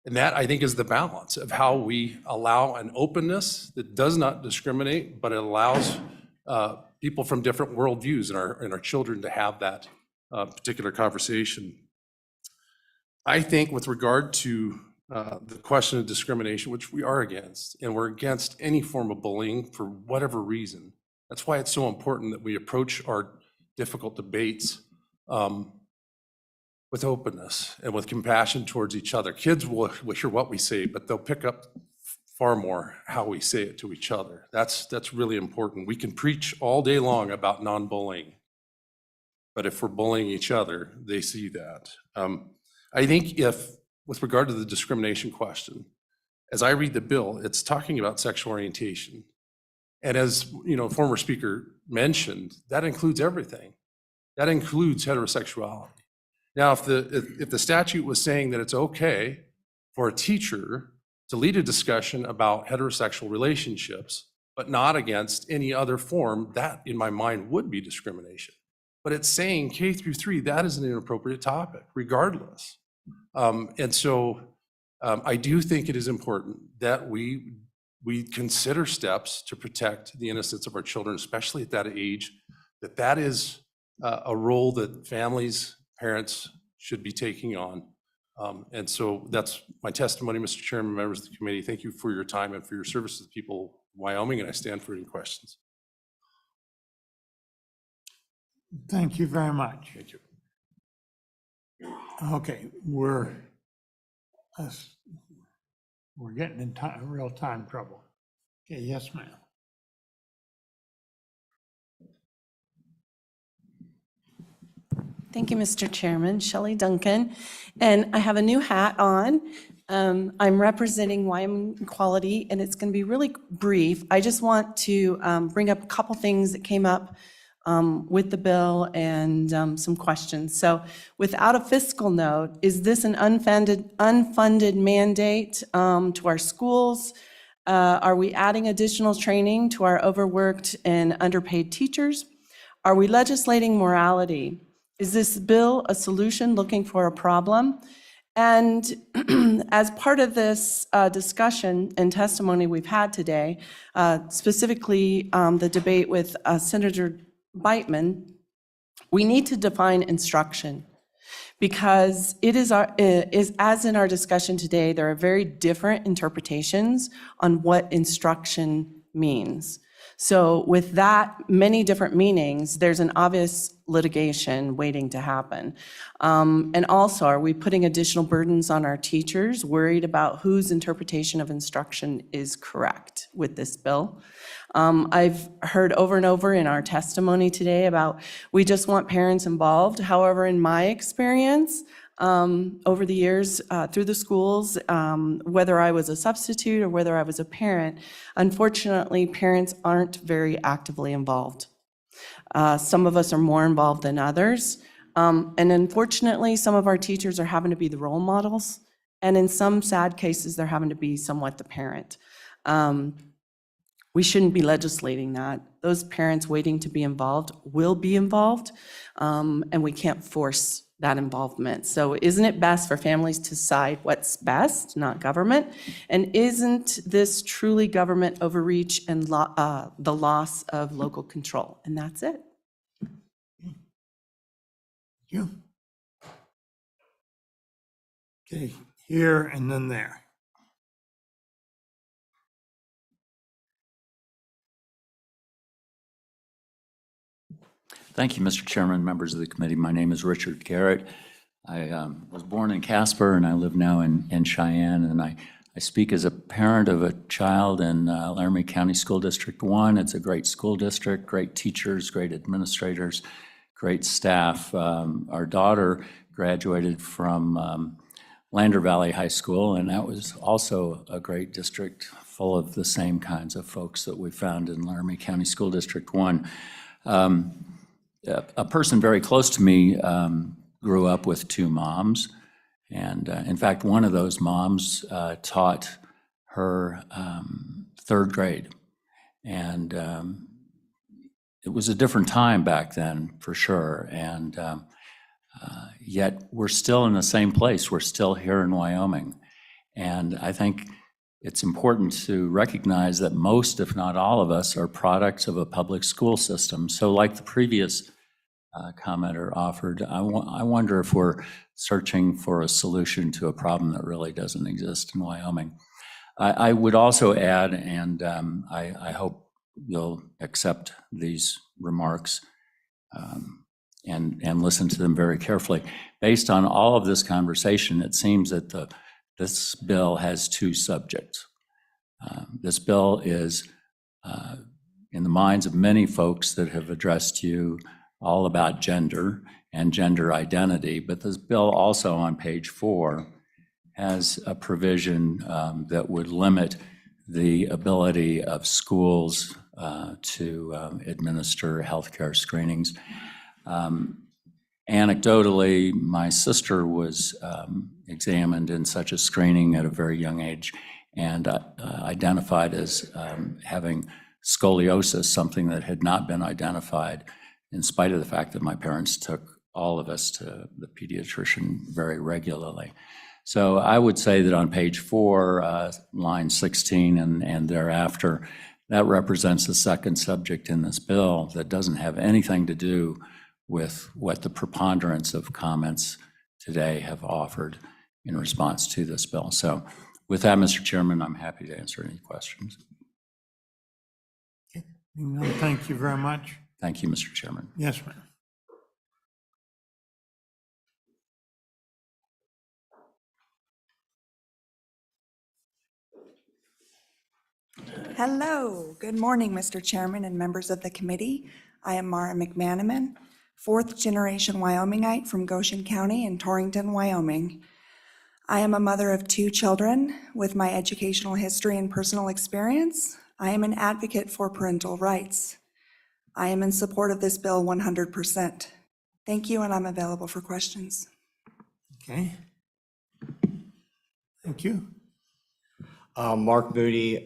And that, I think, is the balance of how we allow an openness that does not discriminate, but it allows people from different worldviews and our children to have that particular conversation. I think with regard to the question of discrimination, which we are against, and we're against any form of bullying for whatever reason. That's why it's so important that we approach our difficult debates with openness and with compassion towards each other. Kids will hear what we say, but they'll pick up far more how we say it to each other. That's really important. We can preach all day long about non-bullying, but if we're bullying each other, they see that. I think with regard to the discrimination question, as I read the bill, it's talking about sexual orientation. And as former speaker mentioned, that includes everything. That includes heterosexuality. Now, if the statute was saying that it's okay for a teacher to lead a discussion about heterosexual relationships, but not against any other form, that in my mind would be discrimination. But it's saying K through 3, that is an inappropriate topic, regardless. And so I do think it is important that we consider steps to protect the innocence of our children, especially at that age, that is a role that families, parents should be taking on. And so that's my testimony, Mr. Chairman, members of the committee. Thank you for your time and for your service to the people of Wyoming, and I stand for any questions. Thank you very much. Thank you. Okay, we're getting in real time trouble. Okay, yes, ma'am. Thank you, Mr. Chairman. Shelley Duncan, and I have a new hat on. I'm representing Wyoming Equality, and it's going to be really brief. I just want to bring up a couple things that came up with the bill and some questions. So without a fiscal note, is this an unfunded mandate to our schools? Are we adding additional training to our overworked and underpaid teachers? Are we legislating morality? Is this bill a solution looking for a problem? And as part of this discussion and testimony we've had today, specifically the debate with Senator Beitman, we need to define instruction, because it is as in our discussion today, there are very different interpretations on what instruction means. So with that many different meanings, there's an obvious litigation waiting to happen. And also, are we putting additional burdens on our teachers, worried about whose interpretation of instruction is correct with this bill? I've heard over and over in our testimony today about we just want parents involved. However, in my experience, over the years through the schools, whether I was a substitute or whether I was a parent, unfortunately, parents aren't very actively involved. Some of us are more involved than others. And unfortunately, some of our teachers are having to be the role models. And in some sad cases, they're having to be somewhat the parent. We shouldn't be legislating that. Those parents waiting to be involved will be involved, and we can't force that involvement. So isn't it best for families to decide what's best, not government? And isn't this truly government overreach and the loss of local control? And that's it. You. Okay, here and then there. Thank you, Mr. Chairman, members of the committee. My name is Richard Garrett. I was born in Casper, and I live now in Cheyenne, and I speak as a parent of a child in Laramie County School District 1. It's a great school district, great teachers, great administrators, great staff. Our daughter graduated from Lander Valley High School, and that was also a great district full of the same kinds of folks that we found in Laramie County School District 1. A person very close to me grew up with two moms, and in fact, one of those moms taught her third grade, and it was a different time back then, for sure, and yet we're still in the same place. We're still here in Wyoming, and I think it's important to recognize that most, if not all of us, are products of a public school system. So like the previous commenter offered, I wonder if we're searching for a solution to a problem that really doesn't exist in Wyoming. I would also add, and I hope you'll accept these remarks and listen to them very carefully. Based on all of this conversation, it seems that this bill has two subjects. This bill is, in the minds of many folks that have addressed you, all about gender and gender identity, but this bill also on page 4 has a provision that would limit the ability of schools to administer healthcare screenings. Anecdotally, my sister was examined in such a screening at a very young age and identified as having scoliosis, something that had not been identified, in spite of the fact that my parents took all of us to the pediatrician very regularly. So I would say that on page 4, line 16 and thereafter, that represents the second subject in this bill that doesn't have anything to do with what the preponderance of comments today have offered in response to this bill. So with that, Mr. Chairman, I'm happy to answer any questions. No, thank you very much. Thank you, Mr. Chairman. Yes, ma'am. Hello, good morning, Mr. Chairman and members of the committee. I am Mara McManaman, fourth-generation Wyomingite from Goshen County in Torrington, Wyoming. I am a mother of 2 children. With my educational history and personal experience, I am an advocate for parental rights. I am in support of this bill 100%. Thank you, and I'm available for questions. Okay. Thank you. Mark Moody,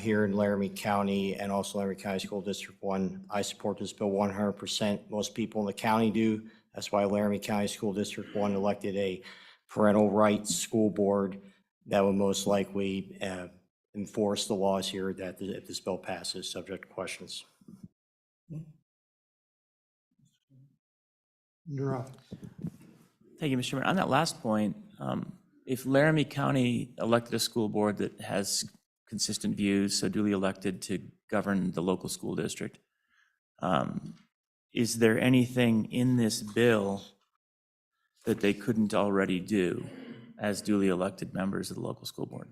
here in Laramie County and also Laramie County School District 1. I support this bill 100%. Most people in the county do. That's why Laramie County School District 1 elected a parental rights school board that would most likely enforce the laws here that if this bill passes, subject to questions. Thank you, Mr. Chairman. On that last point, if Laramie County elected a school board that has consistent views, so duly elected to govern the local school district, is there anything in this bill that they couldn't already do as duly elected members of the local school board?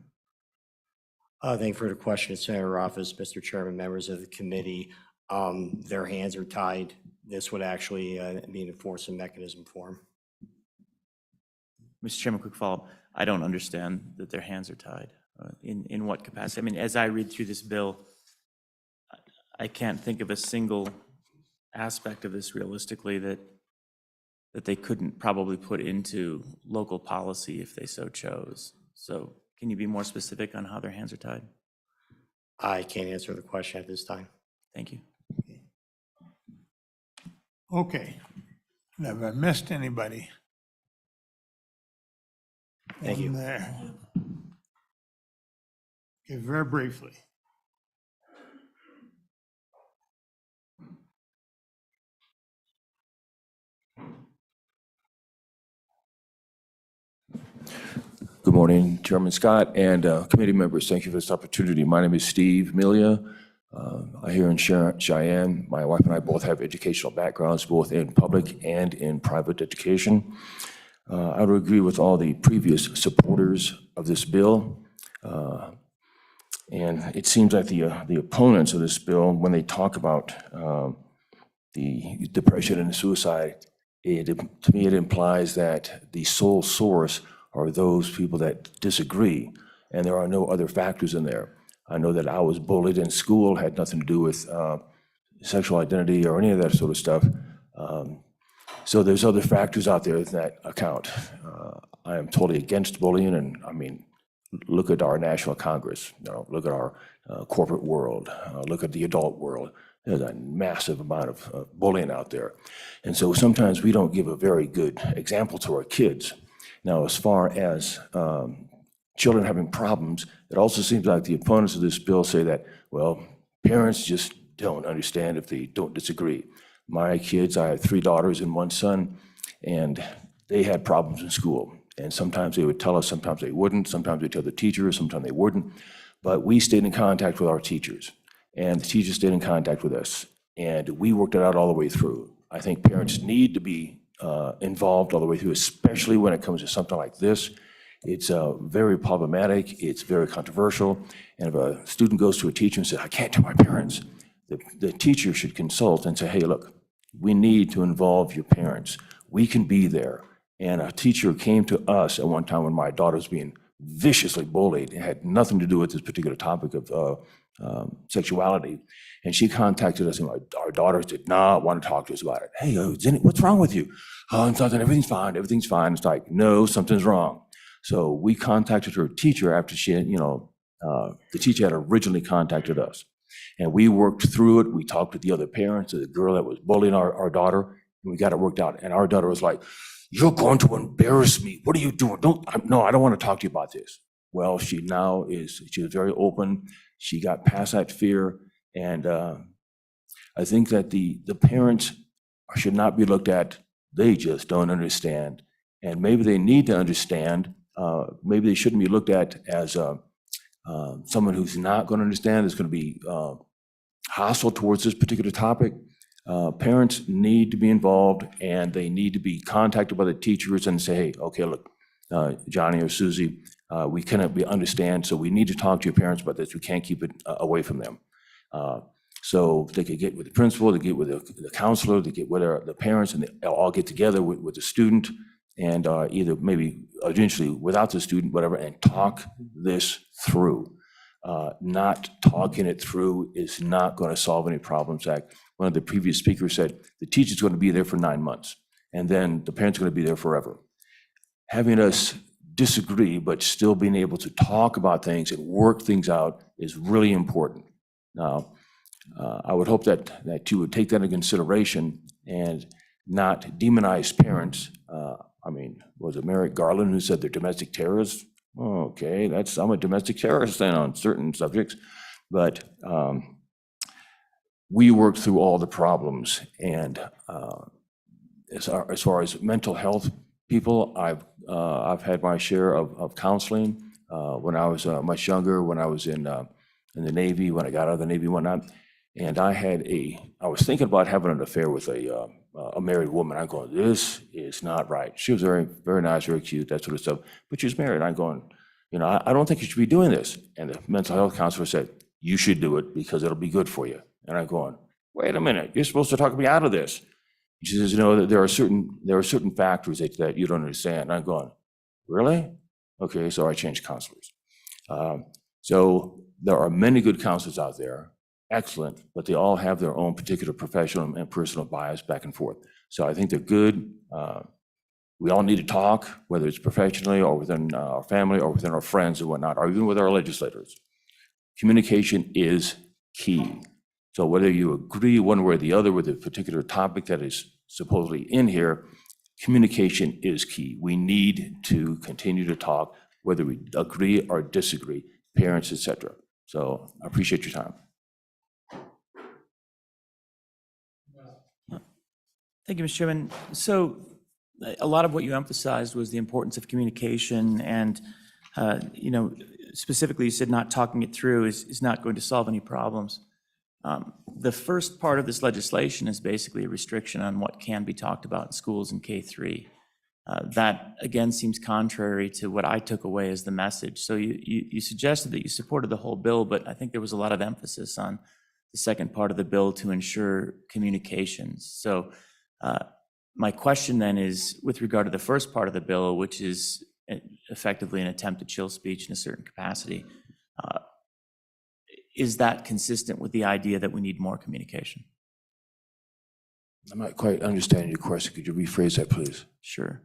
Thank you for the question, Senator Office, Mr. Chairman, members of the committee. Their hands are tied. This would actually be an enforcement mechanism for them. Mr. Chairman, quick follow-up. I don't understand that their hands are tied. In what capacity? I mean, as I read through this bill, I can't think of a single aspect of this realistically that they couldn't probably put into local policy if they so chose. So can you be more specific on how their hands are tied? I can't answer the question at this time. Thank you. Okay. Have I missed anybody? Thank you. One there. Okay, very briefly. Good morning, Chairman Scott and committee members. Thank you for this opportunity. My name is Steve Milia. I here in Cheyenne. My wife and I both have educational backgrounds, both in public and in private education. I would agree with all the previous supporters of this bill. And it seems like the opponents of this bill, when they talk about the depression and suicide, to me it implies that the sole source are those people that disagree, and there are no other factors in there. I know that I was bullied in school, had nothing to do with sexual identity or any of that sort of stuff. So there's other factors out there that account. I am totally against bullying, and I mean, look at our national Congress, look at our corporate world, look at the adult world. There's a massive amount of bullying out there. And so sometimes we don't give a very good example to our kids. Now, as far as children having problems, it also seems like the opponents of this bill say that, well, parents just don't understand if they don't disagree. My kids, I have 3 daughters and 1 son, and they had problems in school. And sometimes they would tell us, sometimes they wouldn't, sometimes they'd tell the teacher, sometimes they wouldn't. But we stayed in contact with our teachers, and the teachers stayed in contact with us. And we worked it out all the way through. I think parents need to be involved all the way through, especially when it comes to something like this. It's very problematic, it's very controversial, and if a student goes to a teacher and says, I can't tell my parents, the teacher should consult and say, hey, look, we need to involve your parents. We can be there. And a teacher came to us at one time when my daughter was being viciously bullied. It had nothing to do with this particular topic of sexuality. And she contacted us, and our daughters did not want to talk to us about it. Hey, what's wrong with you? Oh, nothing, everything's fine, everything's fine. It's like, no, something's wrong. So we contacted her teacher after she had, the teacher had originally contacted us. And we worked through it. We talked with the other parents of the girl that was bullying our daughter, and we got it worked out. And our daughter was like, you're going to embarrass me. What are you doing? No, I don't want to talk to you about this. Well, she was very open. She got past that fear. And I think that the parents should not be looked at, they just don't understand. And maybe they need to understand. Maybe they shouldn't be looked at as someone who's not going to understand, is going to be hostile towards this particular topic. Parents need to be involved, and they need to be contacted by the teachers and say, hey, okay, look, Johnny or Susie, we cannot understand, so we need to talk to your parents about this. We can't keep it away from them. So they could get with the principal, they get with the counselor, they get with the parents, and they all get together with the student, and either maybe eventually without the student, whatever, and talk this through. Not talking it through is not going to solve any problems. Like one of the previous speakers said, the teacher's going to be there for 9 months, and then the parents are going to be there forever. Having us disagree, but still being able to talk about things and work things out is really important. Now, I would hope that you would take that into consideration and not demonize parents. Was it Merrick Garland who said they're domestic terrorists? Okay, I'm a domestic terrorist then on certain subjects, but we worked through all the problems. And as far as mental health people, I've had my share of counseling when I was much younger, when I was in the Navy, when I got out of the Navy, whatnot. And I was thinking about having an affair with a married woman. I'm going, this is not right. She was very, very nice, very cute, that sort of stuff, but she was married. I'm going, I don't think you should be doing this. And the mental health counselor said, you should do it because it'll be good for you. And I'm going, wait a minute, you're supposed to talk me out of this. She says, that there are certain factors that you don't understand. And I'm going, really? Okay, so I changed counselors. So there are many good counselors out there, excellent, but they all have their own particular professional and personal bias back and forth. So I think they're good. We all need to talk, whether it's professionally or within our family or within our friends and whatnot, or even with our legislators. Communication is key. So whether you agree one way or the other with a particular topic that is supposedly in here, communication is key. We need to continue to talk, whether we agree or disagree, parents, et cetera. So I appreciate your time. Thank you, Mr. Chairman. So a lot of what you emphasized was the importance of communication and, specifically you said not talking it through is not going to solve any problems. The first part of this legislation is basically a restriction on what can be talked about in schools in K-3. That, again, seems contrary to what I took away as the message. So you suggested that you supported the whole bill, but I think there was a lot of emphasis on the second part of the bill to ensure communications. So my question then is, with regard to the first part of the bill, which is effectively an attempt to chill speech in a certain capacity, is that consistent with the idea that we need more communication? I'm not quite understanding your question. Could you rephrase that, please? Sure.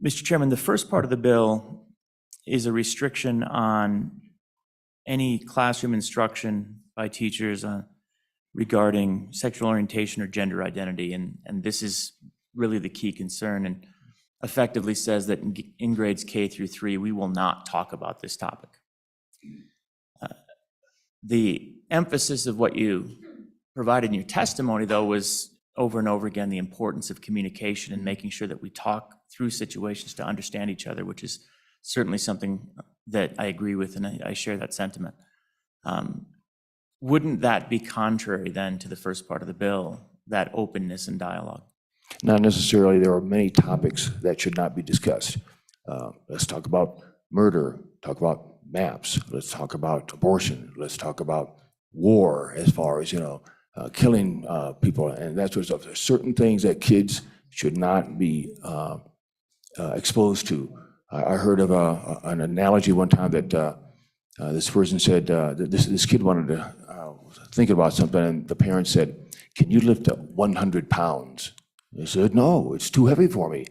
Mr. Chairman, the first part of the bill is a restriction on any classroom instruction by teachers regarding sexual orientation or gender identity, and this is really the key concern, and effectively says that in grades K through 3, we will not talk about this topic. The emphasis of what you provided in your testimony, though, was over and over again the importance of communication and making sure that we talk through situations to understand each other, which is certainly something that I agree with, and I share that sentiment. Wouldn't that be contrary then to the first part of the bill, that openness and dialogue? Not necessarily. There are many topics that should not be discussed. Let's talk about murder, talk about maps, let's talk about abortion, let's talk about war as far as, killing people and that sort of stuff. There's certain things that kids should not be exposed to. I heard of an analogy one time that this person said that this kid wanted to think about something, and the parents said, "Can you lift up 100 pounds?" He said, "No, it's too heavy for me."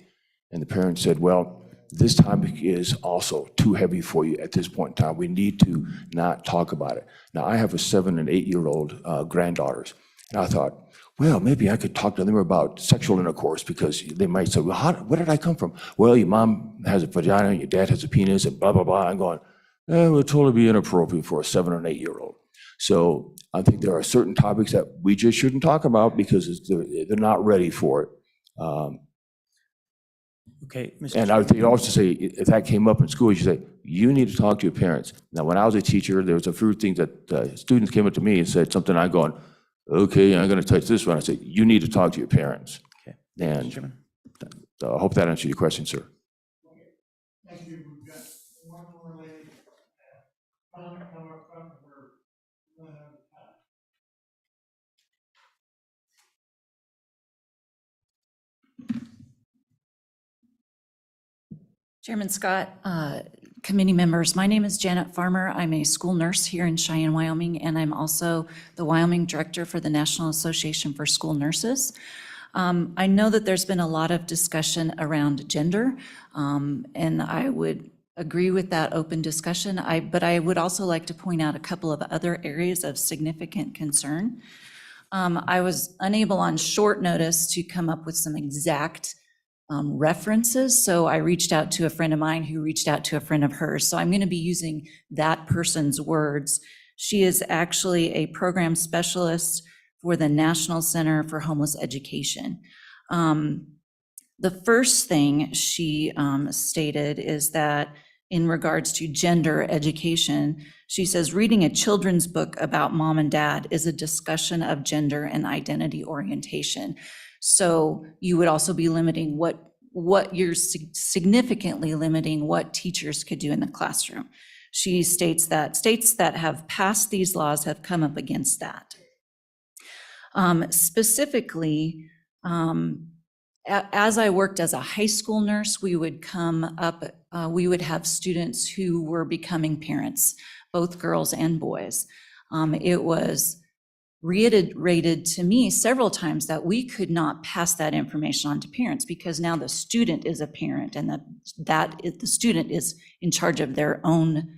And the parents said, "Well, this topic is also too heavy for you at this point in time. We need to not talk about it." Now, I have a 7- and 8-year-old granddaughters, and I thought, well, maybe I could talk to them about sexual intercourse, because they might say, well, where did I come from? Well, your mom has a vagina and your dad has a penis and blah, blah, blah. I'm going, it would totally be inappropriate for a 7- or 8-year-old. So I think there are certain topics that we just shouldn't talk about because they're not ready for it. Okay, Mr. And I would also say, if that came up in school, you say, you need to talk to your parents. Now, when I was a teacher, there was a few things that students came up to me and said something, I'm going, okay, I'm going to touch this one. I said, you need to talk to your parents. Okay. And Chairman. I hope that answered your question, sir. Thank you. We've got one more lady. Come up front. We're running out of time. Chairman Scott, committee members, my name is Janet Farmer. I'm a school nurse here in Cheyenne, Wyoming, and I'm also the Wyoming Director for the National Association for School Nurses. I know that there's been a lot of discussion around gender, and I would agree with that open discussion. But I would also like to point out a couple of other areas of significant concern. I was unable on short notice to come up with some exact references. So I reached out to a friend of mine who reached out to a friend of hers. So I'm going to be using that person's words. She is actually a program specialist for the National Center for Homeless Education. The first thing she stated is that in regards to gender education, she says, reading a children's book about mom and dad is a discussion of gender and identity orientation. So you would also be limiting what you're significantly limiting what teachers could do in the classroom. She states that states that have passed these laws have come up against that. Specifically, as I worked as a high school nurse, we would we would have students who were becoming parents, both girls and boys. It was reiterated to me several times that we could not pass that information on to parents because now the student is a parent and the student is in charge of their own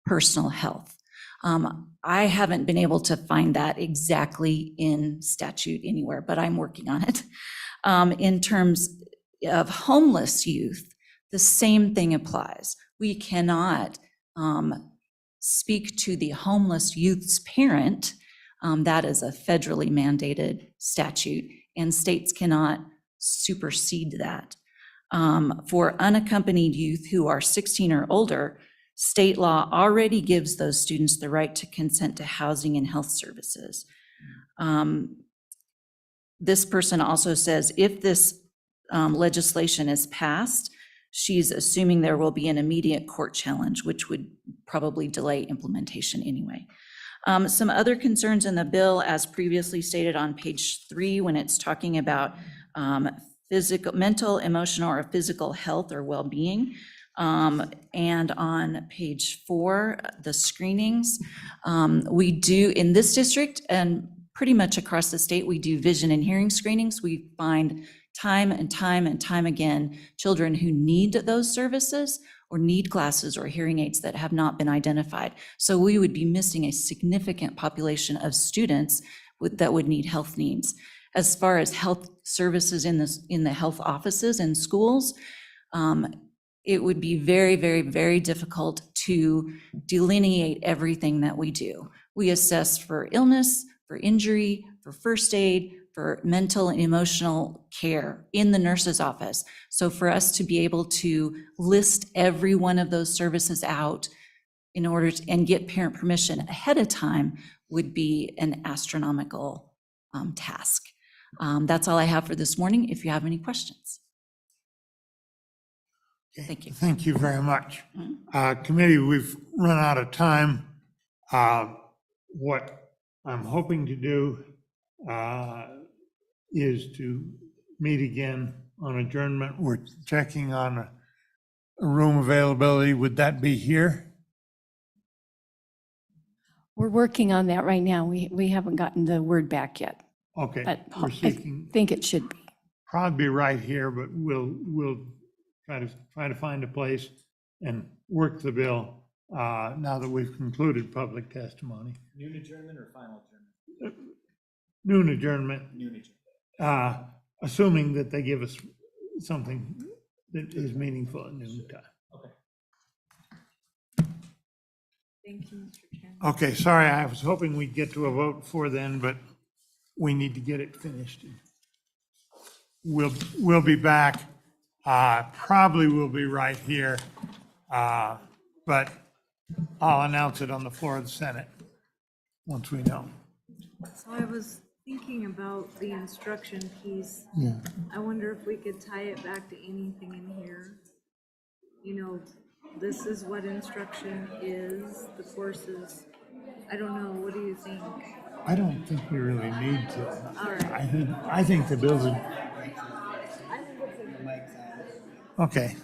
personal health. I haven't been able to find that exactly in statute anywhere, but I'm working on it. In terms of homeless youth, the same thing applies. We cannot speak to the homeless youth's parent. That is a federally mandated statute, and states cannot supersede that. For unaccompanied youth who are 16 or older, state law already gives those students the right to consent to housing and health services. This person also says if this legislation is passed, she's assuming there will be an immediate court challenge, which would probably delay implementation anyway. Some other concerns in the bill, as previously stated on page 3, when it's talking about mental, emotional, or physical health or well-being. And on page 4, the screenings. We do, in this district and pretty much across the state, we do vision and hearing screenings. We find time and time and time again, children who need those services or need glasses or hearing aids that have not been identified. So we would be missing a significant population of students that would need health needs. As far as health services in the health offices and schools, it would be very, very, very difficult to delineate everything that we do. We assess for illness, for injury, for first aid, for mental and emotional care in the nurse's office. So for us to be able to list every one of those services out in order to, and get parent permission ahead of time would be an astronomical task. That's all I have for this morning. If you have any questions. Thank you. Thank you very much. Committee, we've run out of time. What I'm hoping to do is to meet again on adjournment. We're checking on a room availability. Would that be here? We're working on that right now. We haven't gotten the word back yet. Okay. But We're I seeking, think it should be. probably right here, but we'll try to find a place and work the bill now that we've concluded public testimony. Noon adjournment or final adjournment? Noon adjournment. Noon adjournment. Assuming that they give us something that is meaningful at noon time. Okay. Thank you, Mr. Chairman. Okay, sorry, I was hoping we'd get to a vote before then, but we need to get it finished. We'll be back. Probably we'll be right here, but I'll announce it on the floor of the Senate once we know. So I was thinking about the instruction piece. Yeah. I wonder if we could tie it back to anything in here. You know, this is what instruction is, the courses. I don't know, what do you think? I don't think we really need to. All right. I think the bills are, I think it's a okay.